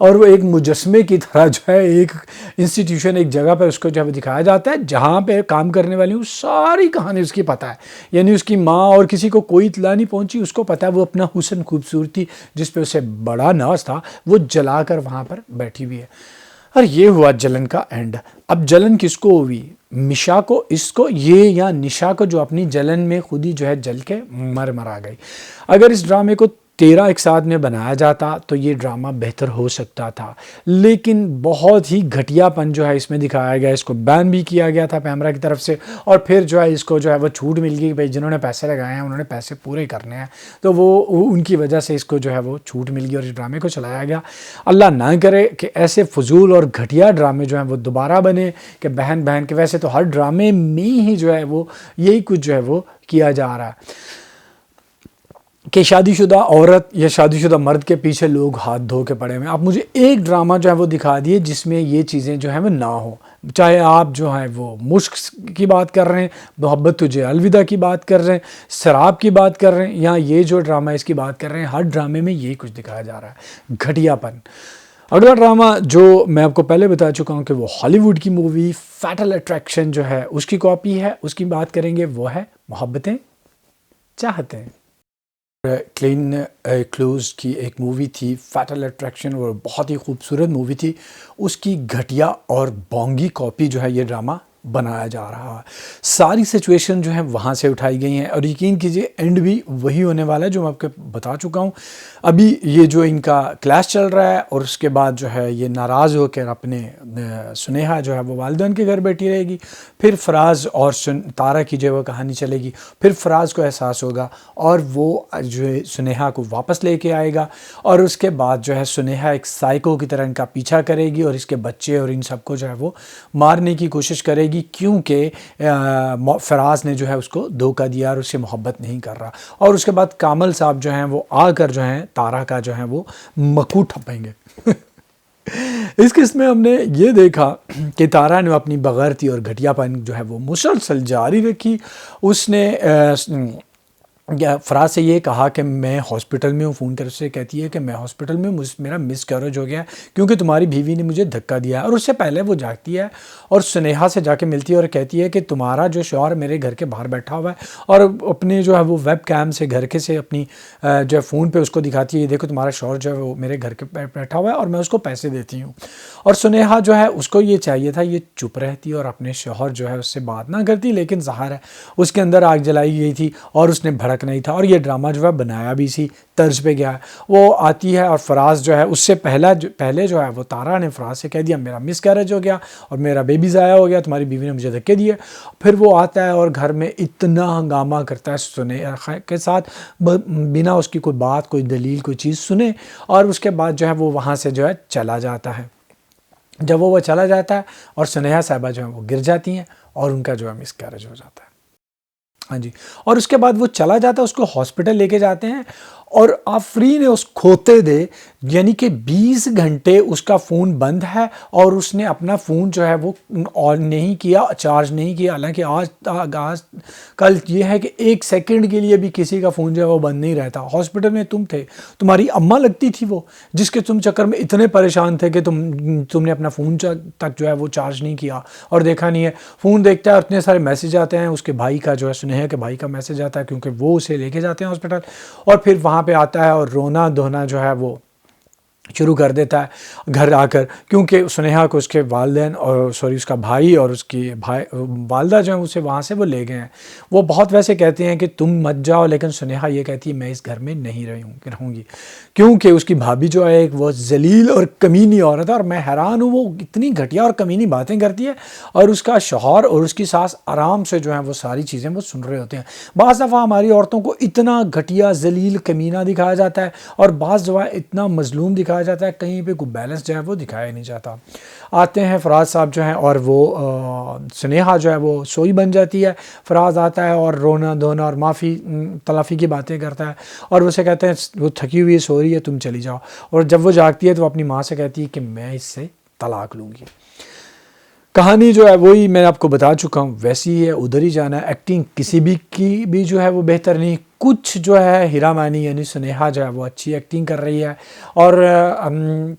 اور وہ ایک مجسمے کی طرح جو ہے ایک انسٹیٹیوشن ایک جگہ پہ اس کو جو ہے دکھایا جاتا ہے جہاں پہ کام کرنے والی ہوں ساری کہانی اس کی پتہ ہے، یعنی اس کی ماں اور کسی کو کوئی اطلاع نہیں پہنچی، اس کو پتہ ہے وہ اپنا حسن خوبصورتی جس پہ اسے بڑا ناز تھا وہ جلا کر وہاں پر بیٹھی ہوئی ہے۔ اور یہ ہوا جلن کا اینڈ۔ اب جلن کس کو ہوئی؟ مشا کو، اس کو، یہ یا نشا کو جو اپنی جلن میں خود ہی جو ہے جل کے مرا گئی۔ اگر اس ڈرامے کو 13 ایک ساتھ میں بنایا جاتا تو یہ ڈرامہ بہتر ہو سکتا تھا، لیکن بہت ہی گھٹیا پن جو ہے اس میں دکھایا گیا، اس کو بین بھی کیا گیا تھا پیمرا کی طرف سے، اور پھر جو ہے اس کو جو ہے وہ چھوٹ مل گئی، بھائی جنہوں نے پیسے لگائے ہیں انہوں نے پیسے پورے کرنے ہیں، تو وہ ان کی وجہ سے اس کو جو ہے وہ چھوٹ مل گئی اور اس ڈرامے کو چلایا گیا۔ اللہ نہ کرے کہ ایسے فضول اور گھٹیا ڈرامے جو ہیں وہ دوبارہ بنے، کہ بہن بہن کے، ویسے تو ہر ڈرامے میں ہی جو ہے وہ یہی کچھ جو ہے وہ کیا جا رہا ہے کہ شادی شدہ عورت یا شادی شدہ مرد کے پیچھے لوگ ہاتھ دھو کے پڑے ہوئے ہیں۔ آپ مجھے ایک ڈرامہ جو ہے وہ دکھا دیے جس میں یہ چیزیں جو ہیں وہ نہ ہو، چاہے آپ جو ہیں وہ مشق کی بات کر رہے ہیں، محبت تجھے الوداع کی بات کر رہے ہیں، شراب کی بات کر رہے ہیں، یا یہ جو ڈرامہ اس کی بات کر رہے ہیں، ہر ڈرامے میں یہی کچھ دکھایا جا رہا ہے، گھٹیا پن۔ اگلا ڈرامہ جو میں آپ کو پہلے بتا چکا ہوں کہ وہ ہالی ووڈ کی مووی فیٹل اٹریکشن جو ہے اس کی کاپی ہے، اس کی بات کریں گے، وہ ہے محبتیں چاہتے ہیں۔ کلین کلوز کی ایک مووی تھی فیٹل اٹریکشن، اور بہت ہی خوبصورت مووی تھی، اس کی گھٹیا اور بونگی کاپی جو ہے یہ ڈرامہ بنایا جا رہا ہے۔ ساری سچویشن جو ہیں وہاں سے اٹھائی گئی ہیں، اور یقین کیجئے اینڈ بھی وہی ہونے والا ہے جو میں آپ کو بتا چکا ہوں۔ ابھی یہ جو ان کا کلاس چل رہا ہے، اور اس کے بعد جو ہے یہ ناراض ہو کر اپنے سنیہا جو ہے وہ والدین کے گھر بیٹھی رہے گی، پھر فراز اور تارا کی جو وہ کہانی چلے گی، پھر فراز کو احساس ہوگا اور وہ جو ہے سنیہا کو واپس لے کے آئے گا، اور اس کے بعد جو ہے سنیہا ایک سائیکو کی طرح ان کا پیچھا کرے گی اور اس کے بچے اور ان سب کو جو ہے وہ مارنے کی کوشش کرے گی، کیونکہ فراز نے جو ہے اس کو دھوکہ دیا اور اس سے محبت نہیں کر رہا۔ اور اس کے بعد کامل صاحب جو ہیں وہ آ کر جو ہیں تارا کا جو ہے وہ مکو ٹھپیں گے۔ اس قسم میں ہم نے یہ دیکھا کہ تارا نے اپنی بغیرتی اور گھٹیا پن جو ہے وہ مسلسل جاری رکھی۔ اس نے فراز سے یہ کہا کہ میں ہاسپٹل میں ہوں، فون کر سے کہتی ہے کہ میں ہاسپٹل میں ہوں، میرا مس کیریج ہو گیا ہے کیونکہ تمہاری بیوی نے مجھے دھکا دیا ہے۔ اور اس سے پہلے وہ جاگتی ہے اور سنیہا سے جا کے ملتی ہے اور کہتی ہے کہ تمہارا جو شوہر میرے گھر کے باہر بیٹھا ہوا ہے، اور اپنے جو ہے وہ ویب کیم سے گھر کے سے اپنی جو ہے فون پہ اس کو دکھاتی ہے، یہ دیکھو تمہارا شوہر جو ہے وہ میرے گھر کے بیٹھا ہوا ہے اور میں اس کو پیسے دیتی ہوں۔ اور سنیہا جو ہے اس کو یہ چاہیے تھا یہ چپ رہتی اور اپنے شوہر جو ہے اس سے بات نہ کرتی، لیکن ظاہر ہے اس کے اندر آگ جلائی گئی تھی اور اس نے بھڑک نہیں تھا، اور یہ ڈرامہ جو ہے بنایا بھی اسی طرز پہ گیا ہے۔ وہ آتی ہے اور فراز جو ہے اس سے پہلے جو ہے وہ تارا نے فراز سے کہہ دیا میرا مس کیریج ہو گیا اور میرا بیبی ضائع ہو گیا، تمہاری بیوی نے مجھے دھکے دیے۔ پھر وہ آتا ہے اور گھر میں اتنا ہنگامہ کرتا ہے سنیہا کے ساتھ، بنا اس کی کوئی بات، کوئی دلیل، کوئی چیز سنے، اور اس کے بعد جو ہے وہ وہاں سے جو ہے چلا جاتا ہے۔ جب وہ چلا جاتا ہے اور سنیہا صاحبہ جو ہیں وہ گر جاتی ہیں اور ان کا جو ہے مس کیریج ہو جاتا ہے۔ ہاں جی، اور اس کے بعد وہ چلا جاتا ہے، اس کو ہاسپٹل لے کے جاتے ہیں، اور آفرین اس کھوتے دے، یعنی کہ 20 گھنٹے اس کا فون بند ہے اور اس نے اپنا فون جو ہے وہ آن نہیں کیا، چارج نہیں کیا۔ حالانکہ آج کل یہ ہے کہ 1 سیکنڈ کے لیے بھی کسی کا فون جو ہے وہ بند نہیں رہتا۔ ہاسپٹل میں تم تھے، تمہاری اماں لگتی تھی وہ، جس کے تم چکر میں اتنے پریشان تھے کہ تم نے اپنا فون تک جو ہے وہ چارج نہیں کیا اور دیکھا نہیں ہے۔ فون دیکھتا ہے اور اتنے سارے میسیج آتے ہیں، اس کے بھائی کا جو ہے سنیہا کے بھائی کا میسیج آتا ہے، کیونکہ وہ اسے لے کے جاتے ہیں ہاسپٹل، اور پھر وہاں پہ آتا ہے اور رونا دھونا جو ہے وہ شروع کر دیتا ہے گھر آ کر، کیونکہ سنیہا کو اس کے والدین اور اس کا بھائی اور اس کی والدہ جو ہیں اسے وہاں سے وہ لے گئے ہیں۔ وہ بہت ویسے کہتے ہیں کہ تم مت جاؤ، لیکن سنیہا یہ کہتی ہے میں اس گھر میں نہیں رہوں گی، کیونکہ اس کی بھابھی جو ہے ایک وہ ذلیل اور کمینی عورت ہے، اور میں حیران ہوں وہ اتنی گھٹیا اور کمینی باتیں کرتی ہے، اور اس کا شوہر اور اس کی ساس آرام سے جو ہیں وہ ساری چیزیں وہ سن رہے ہوتے ہیں۔ بعض دفعہ ہماری عورتوں کو اتنا گھٹیا ذلیل کمینہ دکھایا جاتا ہے، اور بعض دفعہ اتنا مظلوم دکھایا جاتا ہے، کہیں پہ کوئی بیلنس جو ہے وہ دکھایا نہیں جاتا۔ آتے ہیں فراز صاحب جو ہیں، اور وہ سنیہا جو ہے وہ سوئی بن جاتی ہے، فراز آتا ہے اور رونا دھونا اور معافی تلافی کی باتیں کرتا ہے، اور اسے کہتے ہیں وہ تھکی ہوئی ہے، سو رہی ہے، تم چلی جاؤ۔ اور جب وہ جاگتی ہے تو وہ اپنی ماں سے کہتی ہے کہ میں اس سے طلاق لوں گی۔ کہانی جو ہے وہی میں آپ کو بتا چکا ہوں، ویسی ہی ہے، ادھر ہی جانا ہے۔ ایکٹنگ کسی بھی کی بھی جو ہے وہ بہتر نہیں، کچھ جو ہے ہیرا مانی یعنی سنیہا جو ہے وہ اچھی ایکٹنگ کر رہی ہے، اور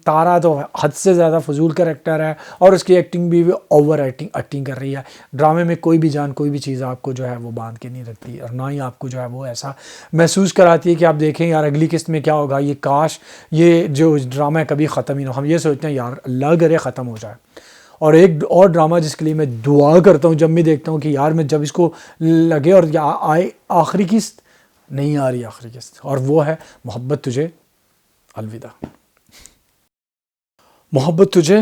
تارا تو حد سے زیادہ فضول کریکٹر ہے، اور اس کی ایکٹنگ بھی اوور ایکٹنگ کر رہی ہے۔ ڈرامے میں کوئی بھی جان، کوئی بھی چیز آپ کو جو ہے وہ باندھ کے نہیں رکھتی، اور نہ ہی آپ کو جو ہے وہ ایسا محسوس کراتی ہے کہ آپ دیکھیں یار اگلی قسط میں کیا ہوگا، یہ کاش یہ جو ڈرامہ ہے کبھی ختم ہی نہ ہو۔ ہم یہ سوچتے ہیں یار اللہ کرے ختم ہو جائے۔ اور ایک اور ڈرامہ جس کے لیے میں دعا کرتا ہوں جب میں دیکھتا ہوں کہ یار میں جب اس کو لگے اور آئے آخری قسط، نہیں آ رہی آخری قسط، اور وہ ہے محبت تجھے الوداع۔ محبت تجھے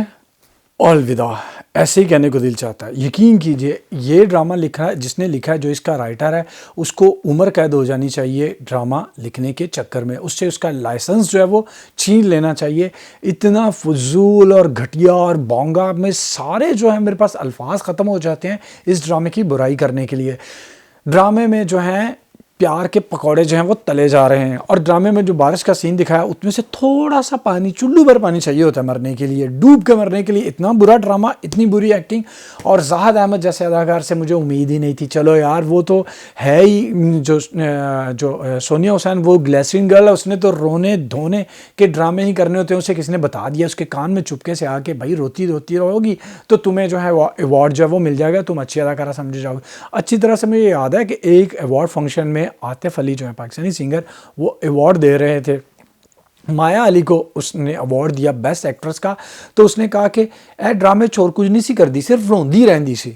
الوداع، ایسے ہی کہنے کو دل چاہتا ہے۔ یقین کیجئے یہ ڈرامہ لکھا ہے، جس نے لکھا ہے، جو اس کا رائٹر ہے، اس کو عمر قید ہو جانی چاہیے ڈرامہ لکھنے کے چکر میں، اس سے اس کا لائسنس جو ہے وہ چھین لینا چاہیے۔ اتنا فضول اور گھٹیا اور بونگا میں سارے جو ہے میرے پاس الفاظ ختم ہو جاتے ہیں اس ڈرامے کی برائی کرنے کے لیے۔ ڈرامے میں جو ہیں پیار کے پکوڑے جو ہیں وہ تلے جا رہے ہیں، اور ڈرامے میں جو بارش کا سین دکھایا اس میں سے تھوڑا سا پانی، چلو بھر پانی چاہیے ہوتا ہے مرنے کے لیے، ڈوب کے مرنے کے لیے۔ اتنا برا ڈرامہ، اتنی بری ایکٹنگ، اور زاہد احمد جیسے اداکار سے مجھے امید ہی نہیں تھی۔ چلو یار وہ تو ہے ہی، جو سونیا حسین وہ گلیسرین گرل ہے، اس نے تو رونے دھونے کے ڈرامے ہی کرنے ہوتے ہیں، اسے کسی نے بتا دیا، اس کے کان میں چپکے سے آ کے بھائی روتی رہو گی تو تمہیں جو ہے ایوارڈ جو ہے وہ مل جائے گا، تم اچھی اداکارہ سمجھے جاؤ گے۔ اچھی طرح سے مجھے یاد ہے کہ ایک ایوارڈ فنکشن میں عاطف علی جو ہے پاکستانی سنگر، وہ ایوارڈ دے رہے تھے، مایا علی کو اس نے ایوارڈ دیا بیسٹ ایکٹریس کا، تو اس نے کہا کہ اے ڈرامے چور کچھ نہیں سی کردی، صرف روندی رہندی سی۔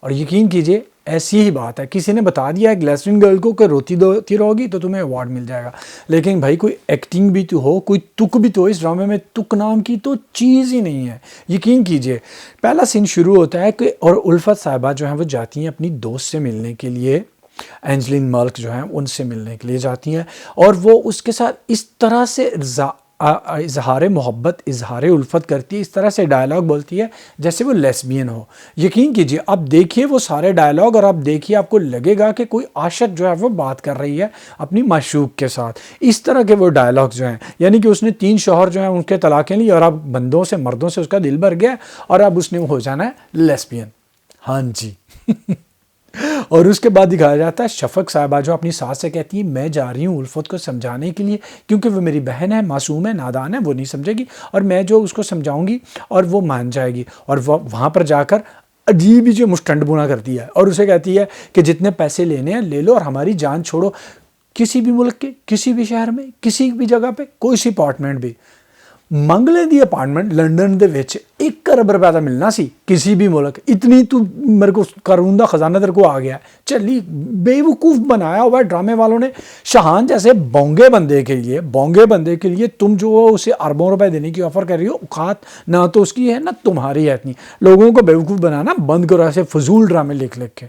اور یقین کیجئے ایسی ہی بات ہے، کسی نے بتا دیا ہے گلیسرین گرل کو کہ روتی رہو گی تو تمہیں ایوارڈ مل جائے گا، لیکن بھائی کوئی ایکٹنگ بھی تو ہو، کوئی تک بھی تو ہو۔ اس ڈرامے میں تک نام کی تو چیز ہی نہیں ہے۔ یقین کیجئے پہلا سین شروع ہوتا ہے کہ اور الفت صاحبہ جو ہیں وہ جاتی ہیں اپنی دوست سے ملنے کے لیے، اینجلین ملک جو ہیں ان سے ملنے کے لیے جاتی ہیں، اور وہ اس کے ساتھ اس طرح سے اظہار محبت، اظہار الفت کرتی ہے، اس طرح سے ڈائلاگ بولتی ہے جیسے وہ لیسبین ہو۔ یقین کیجئے اب دیکھیے وہ سارے ڈائلاگ، اور آپ دیکھیے آپ کو لگے گا کہ کوئی عاشق جو ہے وہ بات کر رہی ہے اپنی معشوق کے ساتھ۔ اس طرح کے وہ ڈائلاگ جو ہیں، یعنی کہ اس نے 3 شوہر جو ہیں ان کے طلاقیں لی، اور اب بندوں سے، مردوں سے اس کا دل بھر گیا، اور اب اس نے ہو جانا ہے لیسبین۔ ہاں جی اور اس کے بعد دکھایا جاتا ہے شفق صاحبہ جو اپنی ساس سے کہتی ہے میں جا رہی ہوں الفت کو سمجھانے کے لیے، کیونکہ وہ میری بہن ہے، معصوم ہے، نادان ہے، وہ نہیں سمجھے گی، اور میں جو اس کو سمجھاؤں گی اور وہ مان جائے گی۔ اور وہ وہاں پر جا کر عجیب ہی جو مشٹنڈ بنا کرتی ہے، اور اسے کہتی ہے کہ جتنے پیسے لینے ہیں لے لو اور ہماری جان چھوڑو۔ کسی بھی ملک کے، کسی بھی شہر میں، کسی بھی جگہ پہ کوئی سی اپارٹمنٹ بھی منگ لیں دی اپارٹمنٹ لنڈن دے وچ 1 ارب روپے ملنا سی کسی بھی ملک، اتنی تو میرے کو قارون دا خزانہ تیرے کو آ گیا ہے۔ چلی بے وقوف بنایا ہوا ہے ڈرامے والوں نے شاہان جیسے بونگے بندے کے لیے تم جو اسے اربوں روپے دینے کی آفر کر رہی ہو، اوقات نہ تو اس کی ہے نہ تمہاری ہے اتنی۔ لوگوں کو بے وقوف بنانا بند کرو ایسے فضول ڈرامے لکھ کے۔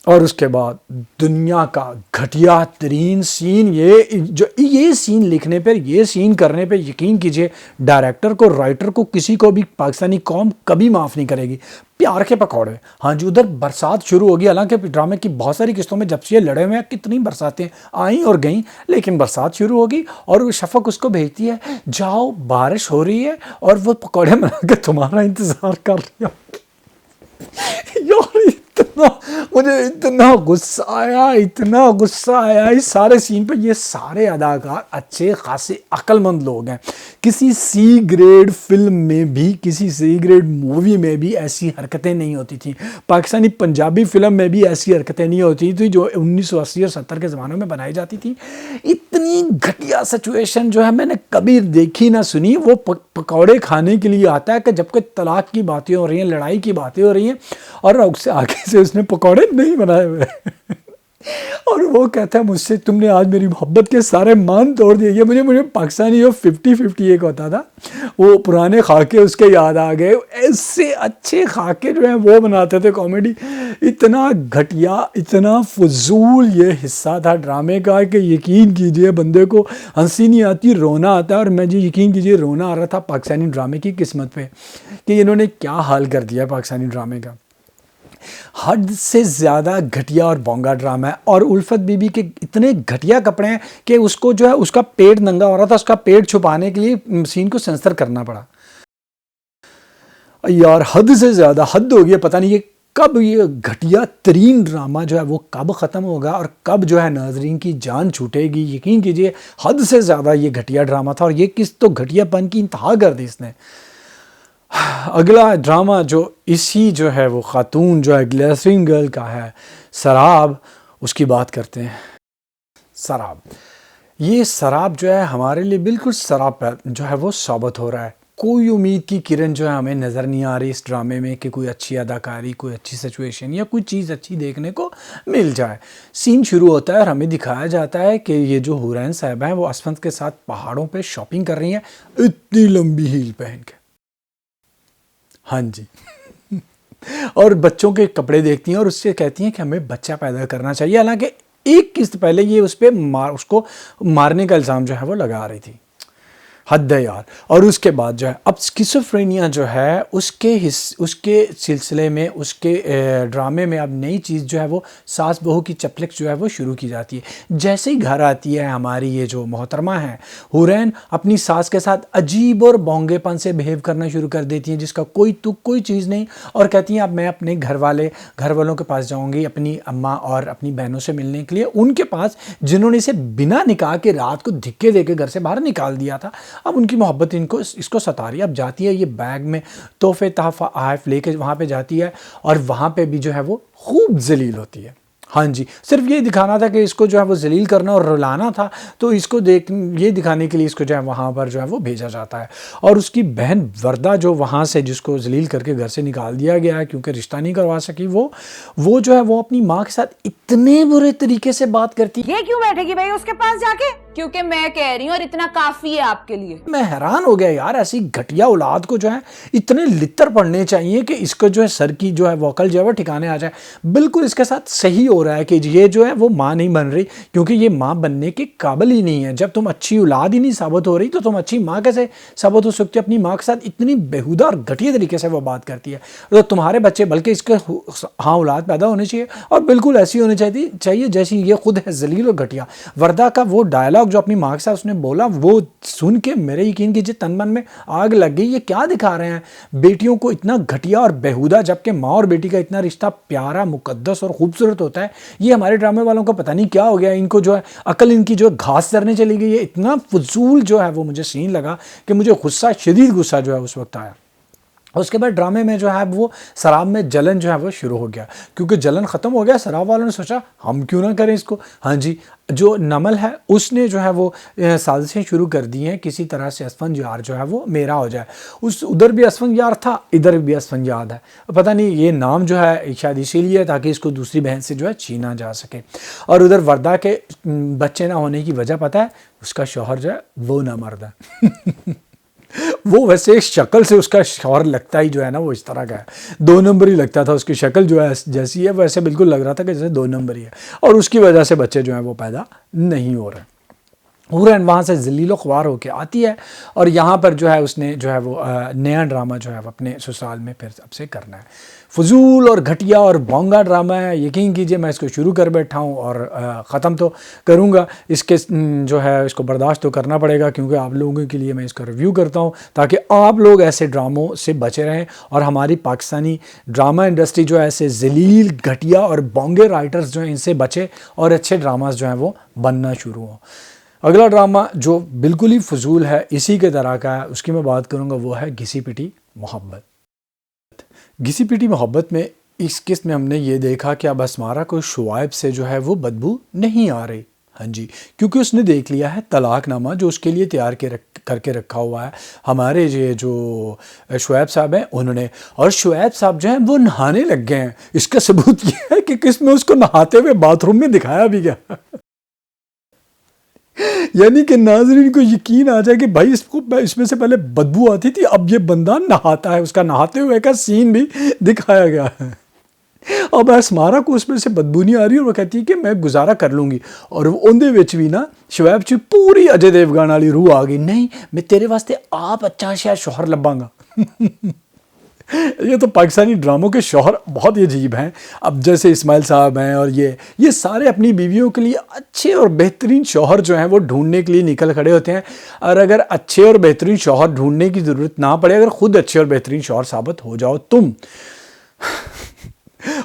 اور اس کے بعد دنیا کا گھٹیا ترین سین، یہ سین لکھنے پر، یہ سین کرنے پہ یقین کیجئے ڈائریکٹر کو، رائٹر کو، کسی کو بھی پاکستانی قوم کبھی معاف نہیں کرے گی۔ پیار کے پکوڑے، ہاں جی ادھر برسات شروع ہوگی، حالانکہ ڈرامے کی بہت ساری قسطوں میں جب سے یہ لڑے ہوئے ہیں کتنی برساتیں آئیں اور گئیں، لیکن برسات شروع ہوگی اور شفق اس کو بھیجتی ہے جاؤ بارش ہو رہی ہے، اور وہ پکوڑے بنا کے تمہارا انتظار کر رہی ہے۔ یار مجھے اتنا غصہ آیا اس سارے سین پہ۔ یہ سارے اداکار اچھے خاصے عقل مند لوگ ہیں، کسی سی گریڈ فلم میں بھی، کسی سی گریڈ مووی میں بھی ایسی حرکتیں نہیں ہوتی تھیں، پاکستانی پنجابی فلم میں بھی ایسی حرکتیں نہیں ہوتی تھیں جو 1980 اور 70 کے زمانوں میں بنائی جاتی تھیں۔ اتنی گھٹیا سچویشن جو ہے میں نے کبھی دیکھی نہ سنی۔ وہ پکوڑے کھانے کے لیے آتا ہے کہ جب کہ طلاق کی باتیں ہو رہی ہیں، لڑائی کی باتیں ہو رہی ہیں، اور آگے سے اس نے پکوڑے نہیں بنائے ہوئے اور وہ کہتا ہے مجھ سے تم نے آج میری محبت کے سارے مان توڑ دیے۔ یہ مجھے پاکستانی جو 50-50 ایک ہوتا تھا، وہ پرانے خاکے اس کے یاد آ گئے۔ ایسے اچھے خاکے جو ہیں وہ بناتے تھے کامیڈی۔ اتنا گھٹیا، اتنا فضول یہ حصہ تھا ڈرامے کا کہ یقین کیجئے بندے کو ہنسی نہیں آتی، رونا آتا ہے۔ اور میں جی یقین کیجئے رونا آ رہا تھا پاکستانی ڈرامے کی قسمت پہ کہ انہوں نے کیا حال کر دیا پاکستانی ڈرامے کا۔ حد سے زیادہ گھٹیا اور بونگا ڈرامہ ہے، اور الفت بی بی کے اتنے گھٹیا کپڑے ہیں کہ اس کو جو ہے اس کا پیٹ ننگا ہو رہا تھا، اس کا پیٹ چھپانے کے لیے سین کو سینسر کرنا پڑا۔ یار حد سے زیادہ حد ہو گیا. پتہ نہیں یہ کب یہ گھٹیا ترین ڈرامہ جو ہے وہ کب ختم ہوگا اور کب جو ہے ناظرین کی جان چھوٹے گی. یقین کیجئے حد سے زیادہ یہ گھٹیا ڈرامہ تھا اور یہ کس تو گھٹیا پن کی انتہا کر دی اس نے. اگلا ڈرامہ جو اسی جو ہے وہ خاتون جو ہے گلیسرین گرل کا ہے، سراب، اس کی بات کرتے ہیں. سراب، یہ سراب جو ہے ہمارے لیے بالکل سراب جو ہے وہ ثابت ہو رہا ہے. کوئی امید کی کرن جو ہے ہمیں نظر نہیں آ رہی اس ڈرامے میں کہ کوئی اچھی اداکاری، کوئی اچھی سچویشن یا کوئی چیز اچھی دیکھنے کو مل جائے. سین شروع ہوتا ہے اور ہمیں دکھایا جاتا ہے کہ یہ جو حورین صاحبہ ہیں وہ اسفند کے ساتھ پہاڑوں پہ شاپنگ کر رہی ہیں اتنی لمبی ہیل پہن کے. ہاں جی اور بچوں کے کپڑے دیکھتی ہیں اور اس سے کہتی ہیں کہ ہمیں بچہ پیدا کرنا چاہیے، حالانکہ ایک قسط پہلے یہ اس پہ اس کو مارنے کا الزام جو ہے وہ لگا رہی تھی. حد ہے یار. اور اس کے بعد جو ہے اب اسکیزوفرینیا جو ہے اس کے سلسلے میں اس کے ڈرامے میں اب نئی چیز جو ہے وہ ساس بہو کی چپلک جو ہے وہ شروع کی جاتی ہے. جیسے ہی گھر آتی ہے ہماری یہ جو محترمہ ہیں حورین، اپنی ساس کے ساتھ عجیب اور بونگے پن سے بہیو کرنا شروع کر دیتی ہیں جس کا کوئی چیز نہیں، اور کہتی ہیں اب میں اپنے گھر والوں کے پاس جاؤں گی اپنی اماں اور اپنی بہنوں سے ملنے کے لیے، ان کے پاس جنہوں نے اسے بنا نکاح کے رات کو دھکے دے کے گھر سے باہر نکال دیا تھا. اب ان کی محبت اس کو ستا رہی ہے. اب جاتی ہے یہ بیگ میں تحفے تحائف لے کے وہاں پہ جاتی ہے اور وہاں پہ بھی جو ہے وہ خوب ذلیل ہوتی ہے. ہاں جی، صرف یہ دکھانا تھا کہ اس کو جو ہے وہ ذلیل کرنا اور رلانا تھا، تو اس کو یہ دکھانے کے لیے اس کو جو ہے وہاں پر جو ہے وہ بھیجا جاتا ہے. اور اس کی بہن وردہ جو وہاں سے جس کو ذلیل کر کے گھر سے نکال دیا گیا ہے کیونکہ رشتہ نہیں کروا سکی، وہ جو ہے وہ اپنی ماں کے ساتھ اتنے برے طریقے سے بات کرتی. یہ کیوں بیٹھے گی بھائی اس کے پاس جا کے؟ کیونکہ میں کہہ رہی ہوں اور اتنا کافی ہے آپ کے لیے. میں حیران ہو گیا یار، ایسی گھٹیا اولاد کو جو ہے اتنے لتر پڑنے چاہیے کہ اس کو جو ہے سر کی جو ہے وکل جو ہے وہ ٹھکانے آ جائے. بالکل اس کے ساتھ صحیح ہو رہا ہے کہ یہ جو ہے وہ ماں نہیں بن رہی کیونکہ یہ ماں بننے کے قابل ہی نہیں ہے. جب تم اچھی اولاد ہی نہیں ثابت ہو رہی تو تم اچھی ماں کیسے ثابت ہو سکتی؟ اپنی ماں کے ساتھ اتنی بےہودہ اور گھٹیا طریقے سے وہ بات کرتی ہے. تو تمہارے بچے بلکہ اس کے ہاں اولاد پیدا ہونے چاہیے اور بالکل ایسی ہونی چاہیے جیسی یہ خود ہے ذلیل اور گھٹیا. وردہ کا وہ ڈائلاگ جو اپنی ماں کے ساتھ اس نے بولا، وہ سن کے میرے یقین کیجیے تن من میں آگ لگ گئی. یہ کیا دکھا رہے ہیں بیٹیوں کو اتنا گھٹیا اور بےہودہ، جبکہ ماں اور بیٹی کا اتنا رشتہ پیارا، مقدس اور خوبصورت ہوتا ہے. یہ ہمارے ڈرامے والوں کو پتہ نہیں کیا ہو گیا، ان کو جو ہے عقل ان کی جو گھاس چرنے چلی گئی ہے. اتنا فضول جو ہے وہ مجھے سین لگا کہ مجھے شدید غصہ جو ہے اس وقت آیا. اس کے بعد ڈرامے میں جو ہے وہ سراب میں جلن جو ہے وہ شروع ہو گیا. کیونکہ جلن ختم ہو گیا، سراب والوں نے سوچا ہم کیوں نہ کریں اس کو. ہاں جی، جو نمل ہے اس نے جو ہے وہ سازشیں شروع کر دی ہیں کسی طرح سے اسفند یار جو ہے وہ میرا ہو جائے. ادھر بھی اسفند یار تھا، ادھر بھی اسفند یاد ہے. پتہ نہیں یہ نام جو ہے شاید اسی لیے تاکہ اس کو دوسری بہن سے جو ہے چھینا جا سکے. اور ادھر وردہ کے بچے نہ ہونے کی وجہ پتہ ہے، اس کا شوہر جو ہے وہ نہ مرد ہے. وہ ویسے شکل سے اس کا شوہر لگتا ہی جو ہے نا وہ اس طرح کا ہے، 2 نمبر ہی لگتا تھا. اس کی شکل جو ہے جیسی ہے ویسے بالکل لگ رہا تھا کہ جیسے 2 نمبر ہی ہے، اور اس کی وجہ سے بچے جو ہیں وہ پیدا نہیں ہو رہے. حورین وہاں سے ذلیل و خوار ہو کے آتی ہے اور یہاں پر جو ہے اس نے جو ہے وہ نیا ڈرامہ جو ہے وہ اپنے سسرال میں پھر اب سے کرنا ہے. فضول اور گھٹیا اور بونگا ڈرامہ ہے. یقین کیجئے میں اس کو شروع کر بیٹھا ہوں اور ختم تو کروں گا. اس کے جو ہے اس کو برداشت تو کرنا پڑے گا کیونکہ آپ لوگوں کے لیے میں اس کا ریویو کرتا ہوں تاکہ آپ لوگ ایسے ڈراموں سے بچے رہیں اور ہماری پاکستانی ڈرامہ انڈسٹری جو ہے ایسے ذلیل گھٹیا اور بونگے رائٹرز جو ہیں ان سے بچے اور اچھے ڈراماز جو ہیں وہ بننا شروع ہوں. اگلا ڈرامہ جو بالکل ہی فضول ہے، اسی کے طرح کا ہے، اس کی میں بات کروں گا، وہ ہے گھسی پٹی محبت. گھسی پٹی محبت میں اس قسط میں ہم نے یہ دیکھا کہ اب اسمارا کو شعائب سے جو ہے وہ بدبو نہیں آ رہی. ہاں جی، کیونکہ اس نے دیکھ لیا ہے طلاق نامہ جو اس کے لیے تیار کر کے رکھا ہوا ہے ہمارے یہ جو شعیب صاحب ہیں انہوں نے. اور شعیب صاحب جو ہیں وہ نہانے لگ گئے ہیں. اس کا ثبوت یہ ہے کہ قسط میں اس کو نہاتے ہوئے باتھ روم میں دکھایا بھی گیا. یعنی کہ ناظرین کو یقین آ جائے کہ بھائی اس میں سے پہلے بدبو آتی تھی، اب یہ بندہ نہاتا ہے. اس کا نہاتے ہوئے کا سین بھی دکھایا گیا ہے. اب اسمارا کو اس میں سے بدبو نہیں آ رہی اور وہ کہتی ہے کہ میں گزارا کر لوں گی. اور اندے وچ بھی نا شعیب چ پوری اجے دیوگن والی روح آ گئی، نہیں میں تیرے واسطے آپ اچھا شاید شوہر لباں گا. یہ تو پاکستانی ڈراموں کے شوہر بہت ہی عجیب ہیں. اب جیسے اسماعیل صاحب ہیں اور یہ سارے اپنی بیویوں کے لیے اچھے اور بہترین شوہر جو ہیں وہ ڈھونڈنے کے لیے نکل کھڑے ہوتے ہیں. اور اگر اچھے اور بہترین شوہر ڈھونڈنے کی ضرورت نہ پڑے، اگر خود اچھے اور بہترین شوہر ثابت ہو جاؤ تم.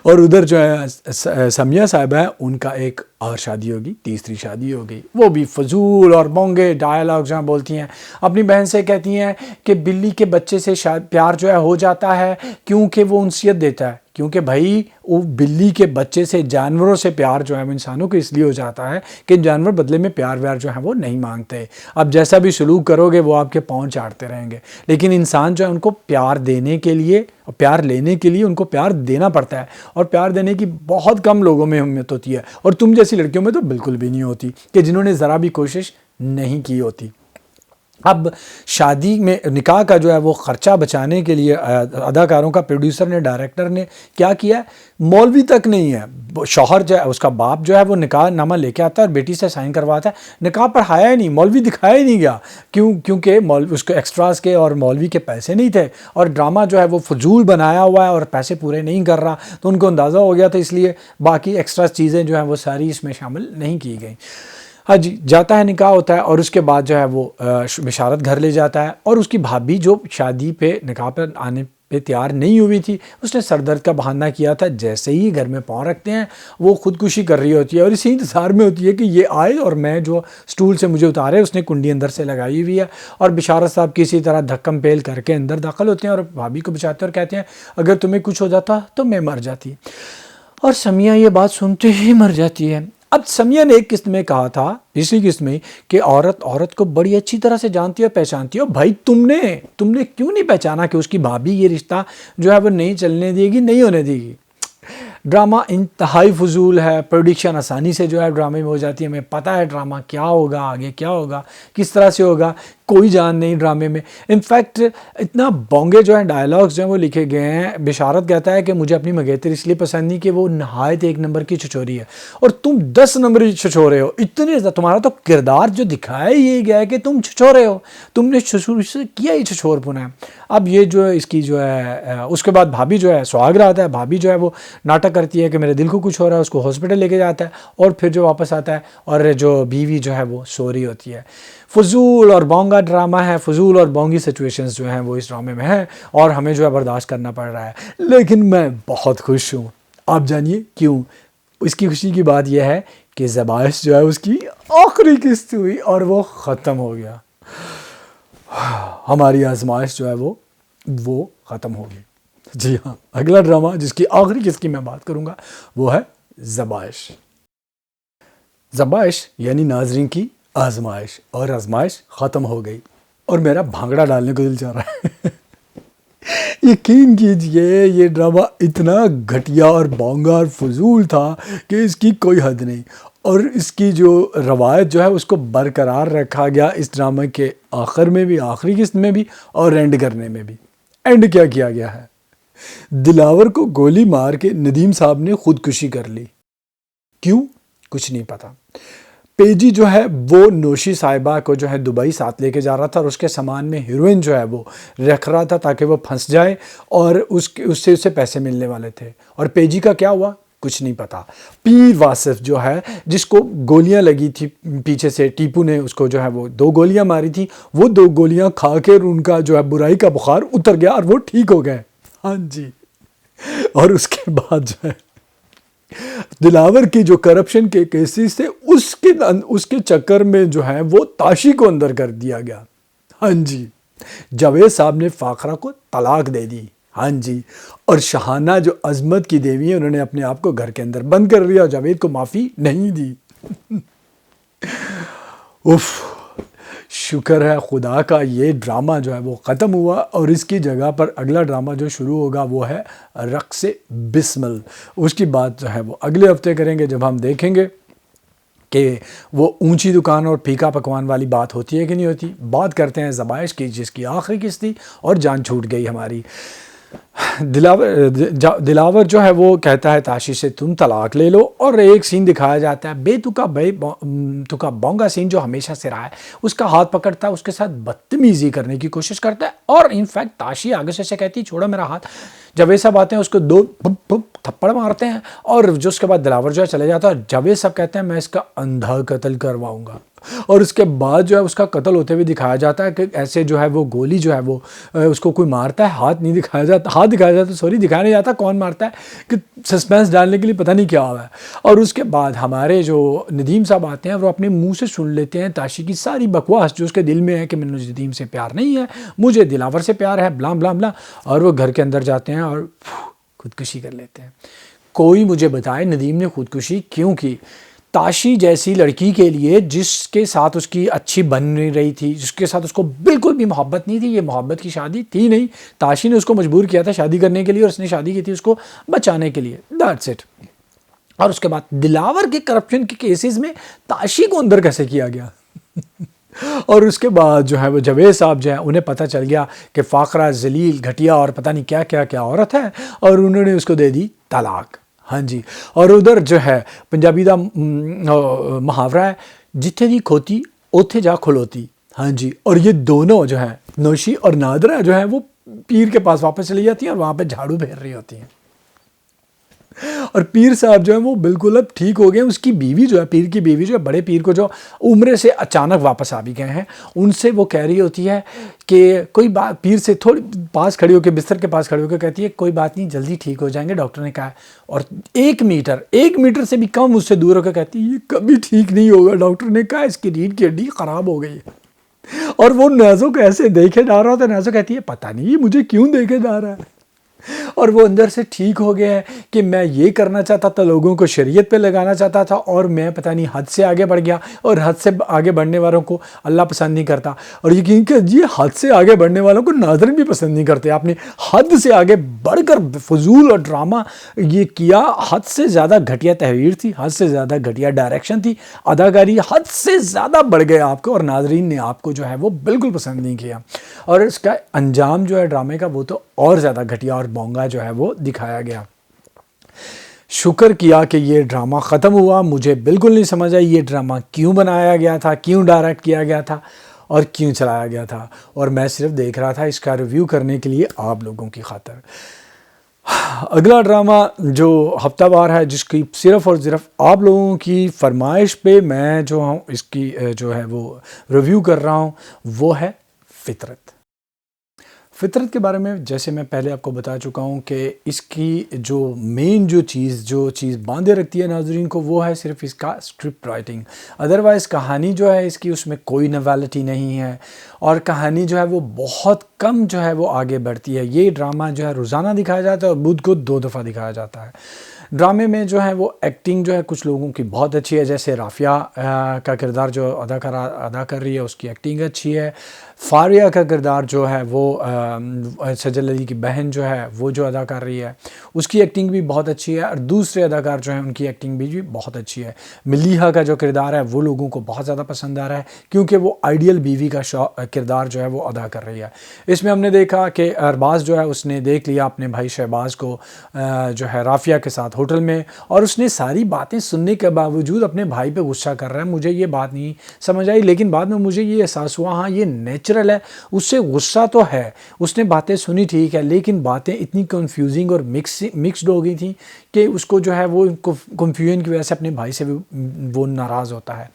اور ادھر جو ہے سمیہ صاحبہ ہیں، ان کا ایک اور شادی ہوگی، تیسری شادی ہوگی. وہ بھی فضول اور بونگے ڈائلاگ جہاں بولتی ہیں، اپنی بہن سے کہتی ہیں کہ بلی کے بچے سے پیار جو ہے ہو جاتا ہے کیونکہ وہ انسیت دیتا ہے. کیونکہ بھائی وہ بلی کے بچے سے، جانوروں سے پیار جو ہے وہ انسانوں کو اس لیے ہو جاتا ہے کہ جانور بدلے میں پیار ویار جو ہے وہ نہیں مانگتے. اب جیسا بھی سلوک کرو گے وہ آپ کے پاؤں چاٹتے رہیں گے. لیکن انسان جو ہے ان کو پیار دینے کے لیے، پیار لینے کے لیے ان کو پیار دینا پڑتا ہے. اور پیار دینے کی بہت کم لوگوں میں ہمت ہوتی ہے، اور تم جیسی لڑکیوں میں تو بالکل بھی نہیں ہوتی، کہ جنہوں نے ذرا بھی کوشش نہیں کی ہوتی. اب شادی میں نکاح کا جو ہے وہ خرچہ بچانے کے لیے اداکاروں کا، پروڈیوسر نے، ڈائریکٹر نے کیا کیا ہے، مولوی تک نہیں ہے، شوہر جو ہے اس کا باپ جو ہے وہ نکاح نامہ لے کے آتا ہے اور بیٹی سے سائن کرواتا ہے. نکاح پڑھایا ہی نہیں، مولوی دکھایا ہی نہیں گیا. کیونکہ اس کے ایکسٹراز کے اور مولوی کے پیسے نہیں تھے، اور ڈرامہ جو ہے وہ فضول بنایا ہوا ہے اور پیسے پورے نہیں کر رہا، تو ان کو اندازہ ہو گیا تھا، اس لیے باقی ایکسٹرا چیزیں جو ہیں وہ ساری اس میں شامل نہیں کی گئیں. ہاں جی، جاتا ہے، نکاح ہوتا ہے، اور اس کے بعد جو ہے وہ بشارت گھر لے جاتا ہے. اور اس کی بھابھی جو شادی پہ، نکاح پہ آنے پہ تیار نہیں ہوئی تھی، اس نے سر درد کا بہانہ کیا تھا. جیسے ہی گھر میں پاؤں رکھتے ہیں وہ خودکشی کر رہی ہوتی ہے، اور اسی انتظار میں ہوتی ہے کہ یہ آئے اور میں جو سٹول سے مجھے اتارے. اس نے کنڈی اندر سے لگائی ہوئی ہے، اور بشارت صاحب کسی طرح دھکم پیل کر کے اندر داخل ہوتے ہیں اور بھابھی کو بچاتے ہیں اور کہتے ہیں اگر تمہیں کچھ ہو جاتا تو میں مر جاتی. اور سمیہ یہ بات سنتے ہی مر جاتی ہے. اب سمیہ نے ایک قسط میں کہا تھا، پچھلی قسط میں، کہ عورت کو بڑی اچھی طرح سے جانتی ہے اور پہچانتی ہے. بھائی تم نے کیوں نہیں پہچانا کہ اس کی بھابھی یہ رشتہ جو ہے وہ نہیں چلنے دے گی، نہیں ہونے دے گی. ڈرامہ انتہائی فضول ہے، پروڈکشن آسانی سے جو ہے ڈرامے میں ہو جاتی ہے. ہمیں پتہ ہے ڈرامہ کیا ہوگا، آگے کیا ہوگا، کس طرح سے ہوگا، کوئی جان نہیں ڈرامے میں. انفیکٹ اتنا بونگے جو ہیں ڈائلاگز جو ہیں وہ لکھے گئے ہیں. بشارت کہتا ہے کہ مجھے اپنی مگیتر اس لیے پسند نہیں کہ وہ نہایت 1 نمبر کی چھچوری ہے، اور تم 10 نمبر چھچورے ہو. اتنے تمہارا تو کردار جو دکھایا یہ گیا ہے کہ تم چھچورے ہو، تم نے چھچور سے کیا ہی چھچور پنا ہے. اب یہ جو اس کی جو ہے، اس کے بعد بھابھی جو ہے، سہاگ رات ہے، بھابھی جو ہے وہ ناٹک کرتی ہے کہ میرے دل کو کچھ ہو رہا ہے، اس کو ہاسپٹل لے کے جاتا ہے، اور پھر جو واپس آتا ہے اور جو بیوی جو ہے وہ سو رہی ہوتی ہے. فضول اور بونگا ڈرامہ ہے، فضول اور بونگی سچویشنز جو ہیں وہ اس ڈرامے میں ہیں، اور ہمیں جو ہے برداشت کرنا پڑ رہا ہے. لیکن میں بہت خوش ہوں. آپ جانیے کیوں؟ اس کی خوشی کی بات یہ ہے کہ زبائش جو ہے اس کی آخری قسط ہوئی اور وہ ختم ہو گیا. ہماری آزمائش جو ہے وہ ختم ہو گئی. جی ہاں، اگلا ڈرامہ جس کی آخری قسط کی میں بات کروں گا وہ ہے زبائش. زبائش یعنی ناظرین کی آزمائش، اور آزمائش ختم ہو گئی، اور میرا بھانگڑا ڈالنے کو دل چاہ رہا ہے. یقین کیجئے یہ ڈرامہ اتنا گھٹیا اور بونگا اور فضول تھا کہ اس کی کوئی حد نہیں. اور اس کی جو روایت جو ہے اس کو برقرار رکھا گیا اس ڈرامے کے آخر میں بھی، آخری قسط میں بھی، اور اینڈ کرنے میں بھی. اینڈ کیا کیا گیا ہے؟ دلاور کو گولی مار کے ندیم صاحب نے خودکشی کر لی. کیوں؟ کچھ نہیں پتا. پیجی جو ہے وہ نوشی صاحبہ کو جو ہے دبئی ساتھ لے کے جا رہا تھا، اور اس کے سامان میں ہیروئن جو ہے وہ رکھ رہا تھا تاکہ وہ پھنس جائے، اور اس سے اسے پیسے ملنے والے تھے. اور پیجی کا کیا ہوا؟ کچھ نہیں پتا. پیر واصف جو ہے، جس کو گولیاں لگی تھی پیچھے سے، ٹیپو نے اس کو جو ہے وہ 2 گولیاں ماری تھی، وہ 2 گولیاں کھا کے ان کا جو ہے برائی کا بخار اتر گیا اور وہ ٹھیک ہو گئے. ہاں جی. اور اس کے بعد جو ہے دلاور کی جو کرپشن کے کیسز تھے اس کے چکر میں جو ہے وہ تاشی کو اندر کر دیا گیا. ہاں جی. جاوید صاحب نے فاخرہ کو طلاق دے دی. ہاں جی. اور شہانہ جو عظمت کی دیوی ہیں، انہوں نے اپنے آپ کو گھر کے اندر بند کر لیا اور جاوید کو معافی نہیں دی. اف، شکر ہے خدا کا یہ ڈرامہ جو ہے وہ ختم ہوا، اور اس کی جگہ پر اگلا ڈرامہ جو شروع ہوگا وہ ہے رقص بسمل. اس کی بات جو ہے وہ اگلے ہفتے کریں گے، جب ہم دیکھیں گے کہ وہ اونچی دکان اور پھیکا پکوان والی بات ہوتی ہے کہ نہیں ہوتی. بات کرتے ہیں زبائش کی، جس کی آخری قسط تھی اور جان چھوٹ گئی ہماری. دلاور جو ہے وہ کہتا ہے تاشی سے تم طلاق لے لو، اور ایک سین دکھایا جاتا ہے بے تکا بونگا سین جو ہمیشہ سے رہا ہے، اس کا ہاتھ پکڑتا ہے، اس کے ساتھ بدتمیزی کرنے کی کوشش کرتا ہے، اور انفیکٹ تاشی آگے سے کہتی ہے چھوڑو میرا ہاتھ، جاوید صاحب آتے ہیں اس کو 2 تھپڑ مارتے ہیں، اور جو اس کے بعد دلاور جو ہے چلے جاتا ہے، اور جاوید صاحب کہتے ہیں میں اس کا اندھا قتل کرواؤں گا، اور اس کے بعد جو ہے اس کا قتل ہوتے ہوئے دکھایا جاتا ہے کہ ایسے جو ہے وہ گولی جو ہے وہ اس کو کوئی مارتا ہے، ہاتھ نہیں دکھایا جاتا، ہاتھ دکھایا جاتا، سوری دکھایا نہیں جاتا کون مارتا ہے، کہ سسپینس ڈالنے کے لیے پتہ نہیں کیا ہوا ہے، اور اس کے بعد ہمارے جو ندیم صاحب آتے ہیں وہ اپنے منہ سے سن لیتے ہیں تاشی کی ساری بکواس جو اس کے دل میں ہے کہ مجھے ندیم سے پیار نہیں ہے، مجھے دلاور سے پیار ہے، بلا بلا بلا، اور وہ گھر کے اندر جاتے ہیں اور خودکشی کر لیتے ہیں۔ کوئی مجھے بتائے ندیم نے خودکشی کیوں کی؟ تاشی جیسی لڑکی کے لیے جس کے ساتھ اس کی اچھی بن نہیں رہی تھی، جس کے ساتھ اس کو بالکل بھی محبت نہیں تھی، یہ محبت کی شادی تھی نہیں، تاشی نے اس کو مجبور کیا تھا شادی کرنے کے لیے، اور اس نے شادی کی تھی اس کو بچانے کے لیے، دیٹس اٹ۔ اور اس کے بعد دلاور کے کرپشن کے کیسز میں تاشی کو اندر کیسے کیا گیا؟ اور اس کے بعد جو ہے وہ جاوید صاحب جو ہے انہیں پتہ چل گیا کہ فاقرہ، ذلیل، گھٹیا اور پتہ نہیں کیا کیا کیا عورت ہے، اور انہوں نے اس کو دے دی طلاق۔ ہاں جی، اور ادھر جو ہے پنجابی دا محاورہ ہے جتھے دی کھوتی اوتھے جا کھلوتی۔ ہاں جی، اور یہ دونوں جو ہے نوشی اور نادرہ جو ہے وہ پیر کے پاس واپس چلی جاتی ہیں اور وہاں پہ جھاڑو پھیر رہی ہوتی ہیں، اور پیر صاحب جو ہے وہ بالکل اب ٹھیک ہو گئے، اس کی بیوی جو ہے، پیر کی بیوی جو ہے، بڑے پیر کو جو عمرے سے اچانک واپس آ بھی گئے ہیں، ان سے وہ کہہ رہی ہوتی ہے کہ کوئی بات، پیر سے تھوڑی پاس کھڑی ہو کے، بستر کے پاس کھڑی ہو کے کہتی ہے کوئی بات نہیں، جلدی ٹھیک ہو جائیں گے، ڈاکٹر نے کہا ہے، اور 1 میٹر سے بھی کم اس سے دور ہو کے کہتی ہے یہ کبھی ٹھیک نہیں ہوگا، ڈاکٹر نے کہا اس کی ریڑھ کی ہڈی خراب ہو گئی ہے، اور وہ نیزو کو ایسے دیکھے جا رہا ہوتا ہے، نیزو کہتی ہے پتہ نہیں یہ مجھے کیوں دیکھے جا رہا ہے، اور وہ اندر سے ٹھیک ہو گیا ہے کہ میں یہ کرنا چاہتا تھا، لوگوں کو شریعت پہ لگانا چاہتا تھا، اور میں پتہ نہیں حد سے آگے بڑھ گیا، اور حد سے آگے بڑھنے والوں کو اللہ پسند نہیں کرتا، اور یقین کہ جی حد سے آگے بڑھنے والوں کو ناظرین بھی پسند نہیں کرتے۔ آپ نے حد سے آگے بڑھ کر فضول اور ڈرامہ یہ کیا، حد سے زیادہ گھٹیا تحریر تھی، حد سے زیادہ گھٹیا ڈائریکشن تھی، اداکاری حد سے زیادہ بڑھ گئے آپ کو، اور ناظرین نے آپ کو جو ہے وہ بالکل پسند نہیں کیا، اور اس کا انجام جو ہے ڈرامے کا وہ تو اور زیادہ گھٹیا اور بونگا جو ہے وہ دکھایا گیا۔ شکر کیا کہ یہ ڈرامہ ختم ہوا، مجھے بالکل نہیں سمجھ آئی یہ ڈرامہ کیوں بنایا گیا تھا، کیوں ڈائریکٹ کیا گیا تھا، اور کیوں چلایا گیا تھا، اور میں صرف دیکھ رہا تھا اس کا ریویو کرنے کے لیے آپ لوگوں کی خاطر۔ اگلا ڈرامہ جو ہفتہ وار ہے، جس کی صرف اور صرف آپ لوگوں کی فرمائش پہ میں جو ہوں اس کی جو ہے وہ ریویو کر رہا ہوں، وہ ہے فطرت۔ فطرت کے بارے میں جیسے میں پہلے آپ کو بتا چکا ہوں کہ اس کی جو مین جو چیز باندھے رکھتی ہے ناظرین کو، وہ ہے صرف اس کا اسکرپٹ رائٹنگ، ادروائز کہانی جو ہے اس کی، اس میں کوئی نویلٹی نہیں ہے، اور کہانی جو ہے وہ بہت کم جو ہے وہ آگے بڑھتی ہے۔ یہ ڈرامہ جو ہے روزانہ دکھایا جاتا ہے اور بدھ کو 2 دفعہ دکھایا جاتا ہے۔ ڈرامے میں جو ہے وہ ایکٹنگ جو ہے کچھ لوگوں کی بہت اچھی ہے، جیسے رافعہ کا کردار جو ادا کر رہی ہے اس کی ایکٹنگ اچھی ہے، فاریہ کا کردار جو ہے وہ سجل علی کی بہن جو ہے وہ جو ادا کر رہی ہے اس کی ایکٹنگ بھی بہت اچھی ہے، اور دوسرے اداکار جو ہیں ان کی ایکٹنگ بھی بہت اچھی ہے۔ ملیحہ کا جو کردار ہے وہ لوگوں کو بہت زیادہ پسند آ رہا ہے، کیونکہ وہ آئیڈیل بیوی کا کردار جو ہے وہ ادا کر رہی ہے۔ اس میں ہم نے دیکھا کہ ارباز جو ہے اس نے دیکھ لیا اپنے بھائی شہباز کو جو ہے رافعہ کے ساتھ ہوٹل میں، اور اس نے ساری باتیں سننے کے باوجود اپنے بھائی پہ غصہ کر رہا ہے۔ مجھے یہ بات نہیں سمجھ آئی، لیکن بعد میں مجھے یہ احساس ہوا ہاں یہ نیچرل ہے، اس سے غصہ تو ہے، اس نے باتیں سنی ٹھیک ہے، لیکن باتیں اتنی کنفیوزنگ اور مکسڈ ہو گئی تھیں کہ اس کو جو ہے وہ کنفیوژن کی وجہ سے اپنے بھائی سے وہ ناراض ہوتا ہے،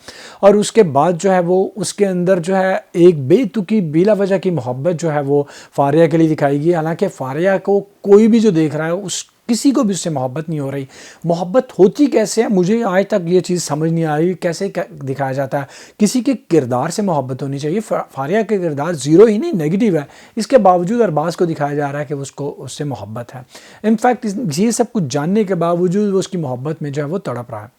اور اس کے بعد جو ہے وہ اس کے اندر جو ہے ایک بے تکی بلا وجہ کی محبت جو ہے وہ فاریہ کے لیے دکھائی گئی، حالانکہ فاریہ کو کوئی بھی جو دیکھ رہا ہے اس کسی کو بھی اس سے محبت نہیں ہو رہی۔ محبت ہوتی کیسے ہے، مجھے آج تک یہ چیز سمجھ نہیں آئی، کیسے دکھایا جاتا ہے کسی کے کردار سے محبت ہونی چاہیے۔ فاریہ کے کردار زیرو ہی نہیں، نیگیٹو ہے، اس کے باوجود ارباز کو دکھایا جا رہا ہے کہ اس کو اس سے محبت ہے۔ انفیکٹ یہ سب کچھ جاننے کے باوجود وہ اس کی محبت میں جو ہے وہ تڑپ رہا ہے۔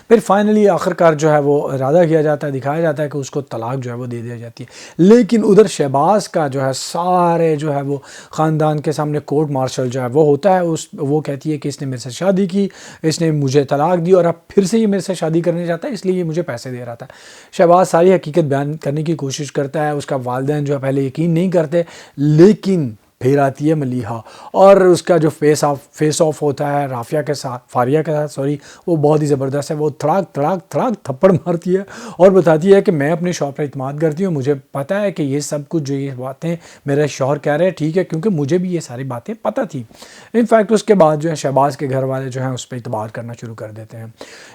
پھر فائنلی آخرکار جو ہے وہ ارادہ کیا جاتا ہے، دکھایا جاتا ہے کہ اس کو طلاق جو ہے وہ دے دی جاتی ہے، لیکن ادھر شہباز کا جو ہے سارے جو ہے وہ خاندان کے سامنے کورٹ مارشل جو ہے وہ ہوتا ہے، وہ کہتی ہے کہ اس نے میرے سے شادی کی، اس نے مجھے طلاق دی، اور اب پھر سے یہ میرے سے شادی کرنے چاہتا ہے، اس لیے یہ مجھے پیسے دے رہا تھا۔ شہباز ساری حقیقت بیان کرنے کی کوشش کرتا ہے، اس کا والدین جو ہے پہلے یقین نہیں کرتے، لیکن پھر آتی ہے ملیحہ اور اس کا جو فیس آف ہوتا ہے رافیہ کے ساتھ، فاریہ کے ساتھ سوری، وہ بہت ہی زبردست ہے. وہ تھڑاک تھڑاک تھڑاک تھپڑ مارتی ہے اور بتاتی ہے کہ میں اپنے شوہر پر اعتماد کرتی ہوں، مجھے پتہ ہے کہ یہ سب کچھ جو یہ باتیں میرے شوہر کہہ رہے ہیں ٹھیک ہے، کیونکہ مجھے بھی یہ ساری باتیں پتہ تھی. انفیکٹ اس کے بعد جو ہے شہباز کے گھر والے جو ہیں اس پہ اعتبار کرنا شروع کر دیتے ہیں.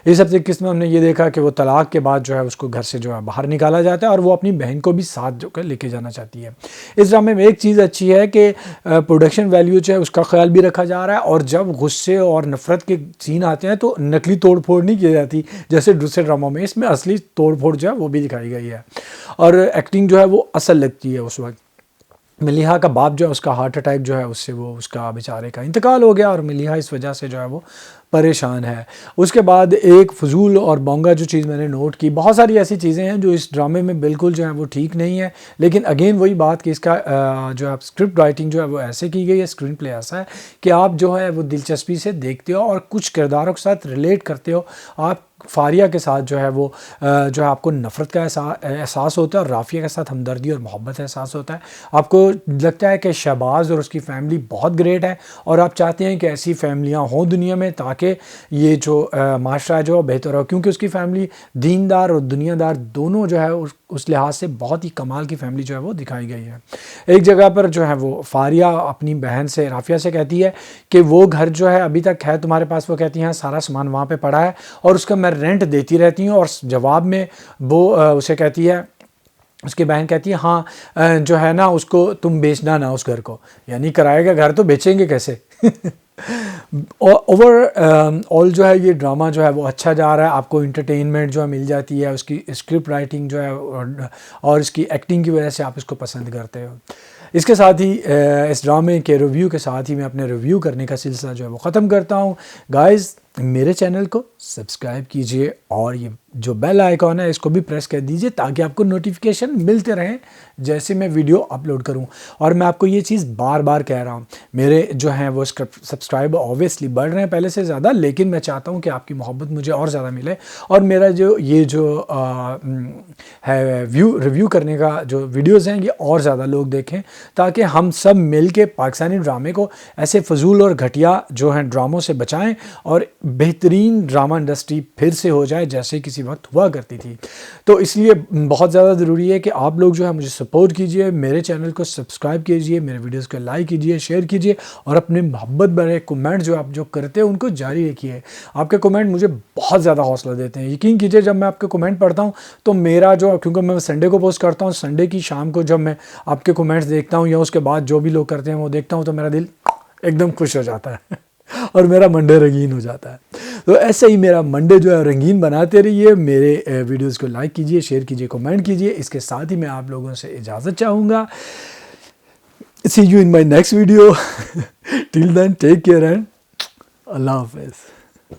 اس ہفتے قسط میں ہم نے یہ دیکھا کہ وہ طلاق کے بعد جو ہے اس کو گھر سے جو ہے باہر نکالا جاتا ہے اور وہ اپنی بہن کو بھی ساتھ جو کہ لے کے جانا چاہتی ہے. اس ڈرامے میں ایک چیز اچھی ہے کہ پروڈکشن ویلیو جو ہے اس کا خیال بھی رکھا جا رہا ہے، اور جب غصے اور نفرت کے سین آتے ہیں تو نقلی توڑ پھوڑ نہیں کی جاتی جیسے دوسرے ڈراموں میں. اس میں اصلی توڑ پھوڑ جو ہے وہ بھی دکھائی گئی ہے اور ایکٹنگ جو ہے وہ اصل لگتی ہے. اس وقت ملیحہ کا باپ جو ہے اس کا ہارٹ اٹیک جو ہے اس سے وہ اس کا بیچارے کا انتقال ہو گیا اور ملیحہ اس وجہ سے جو ہے وہ پریشان ہے. اس کے بعد ایک فضول اور بونگا جو چیز میں نے نوٹ کی، بہت ساری ایسی چیزیں ہیں جو اس ڈرامے میں بالکل جو ہے وہ ٹھیک نہیں ہے، لیکن اگین وہی بات کہ اس کا جو ہے اسکرپٹ رائٹنگ جو ہے وہ ایسے کی گئی ہے، اسکرین پلے ایسا ہے کہ آپ جو ہے وہ دلچسپی سے دیکھتے ہو اور کچھ کرداروں کے ساتھ ریلیٹ کرتے ہو. آپ فاریہ کے ساتھ جو ہے وہ جو ہے آپ کو نفرت کا احساس ہوتا ہے اور رافیہ کے ساتھ ہمدردی اور محبت احساس ہوتا ہے. آپ کو لگتا ہے کہ شہباز اور اس کی فیملی بہت گریٹ ہے اور آپ چاہتے ہیں کہ ایسی فیملیاں ہوں دنیا میں تاکہ یہ جو معاشرہ جو ہے بہتر ہو، کیونکہ اس کی فیملی دیندار اور دنیا دار دونوں جو ہے اس لحاظ سے بہت ہی کمال کی فیملی جو ہے وہ دکھائی گئی ہے. ایک جگہ پر جو ہے وہ فاریہ اپنی بہن سے رافیہ سے کہتی ہے کہ وہ گھر جو ہے ابھی تک ہے تمہارے پاس، وہ کہتی ہیں سارا سامان وہاں پہ پڑا ہے اور اس کا میں رینٹ دیتی رہتی ہوں، اور جواب میں وہ اسے کہتی ہے، اس کی بہن کہتی ہے ہاں جو ہے نا اس کو تم بیچنا نا اس گھر کو، یعنی کرائے کا گھر تو بیچیں گے کیسے. اوور آل جو ہے یہ ڈرامہ جو ہے وہ اچھا جا رہا ہے، آپ کو انٹرٹینمنٹ جو ہے مل جاتی ہے، اس کی اسکرپٹ رائٹنگ جو ہے اور اس کی ایکٹنگ کی وجہ سے آپ اس کو پسند کرتے ہو. اس کے ساتھ ہی اس ڈرامے کے ریویو کے ساتھ ہی میں اپنے ریویو کرنے کا سلسلہ جو ہے وہ ختم کرتا ہوں. گائز میرے چینل کو سبسکرائب کیجئے اور یہ جو بیل آئیکن ہے اس کو بھی پریس کر دیجئے تاکہ آپ کو نوٹیفیکیشن ملتے رہیں جیسے میں ویڈیو اپلوڈ کروں. اور میں آپ کو یہ چیز بار بار کہہ رہا ہوں، میرے جو ہیں وہ سبسکرائبر اوبویسلی بڑھ رہے ہیں پہلے سے زیادہ، لیکن میں چاہتا ہوں کہ آپ کی محبت مجھے اور زیادہ ملے اور میرا یہ جو ہے ریویو کرنے کا جو ویڈیوز ہیں یہ اور زیادہ لوگ دیکھیں تاکہ ہم سب مل کے پاکستانی ڈرامے کو ایسے فضول اور گھٹیا جو ہیں ڈراموں سے بچائیں اور بہترین ڈرامہ انڈسٹری پھر سے ہو جائے جیسے کسی وقت ہوا کرتی تھی. تو اس لیے بہت زیادہ ضروری ہے کہ آپ لوگ جو ہے مجھے سپورٹ کیجئے، میرے چینل کو سبسکرائب کیجئے، میرے ویڈیوز کو لائک کیجئے، شیئر کیجئے اور اپنے محبت بھرے کمنٹ جو آپ جو کرتے ہیں ان کو جاری رکھیے. آپ کے کمنٹ مجھے بہت زیادہ حوصلہ دیتے ہیں. یقین کیجئے جب میں آپ کے کمنٹ پڑھتا ہوں تو میرا جو، کیونکہ میں سنڈے کو پوسٹ کرتا ہوں، سنڈے کی شام کو جب میں آپ کے کمنٹس دیکھتا ہوں یا اس کے بعد جو بھی لوگ کرتے ہیں وہ دیکھتا ہوں تو میرا دل ایک دم خوش ہو جاتا ہے اور میرا منڈے رنگین ہو جاتا ہے. تو ایسے ہی میرا منڈے جو ہے رنگین بناتے رہیے. میرے ویڈیوز کو لائک کیجئے، شیئر کیجئے، کمنٹ کیجئے. اس کے ساتھ ہی میں آپ لوگوں سے اجازت چاہوں گا. See you in my next video. Till then, take care and Allah Hafiz.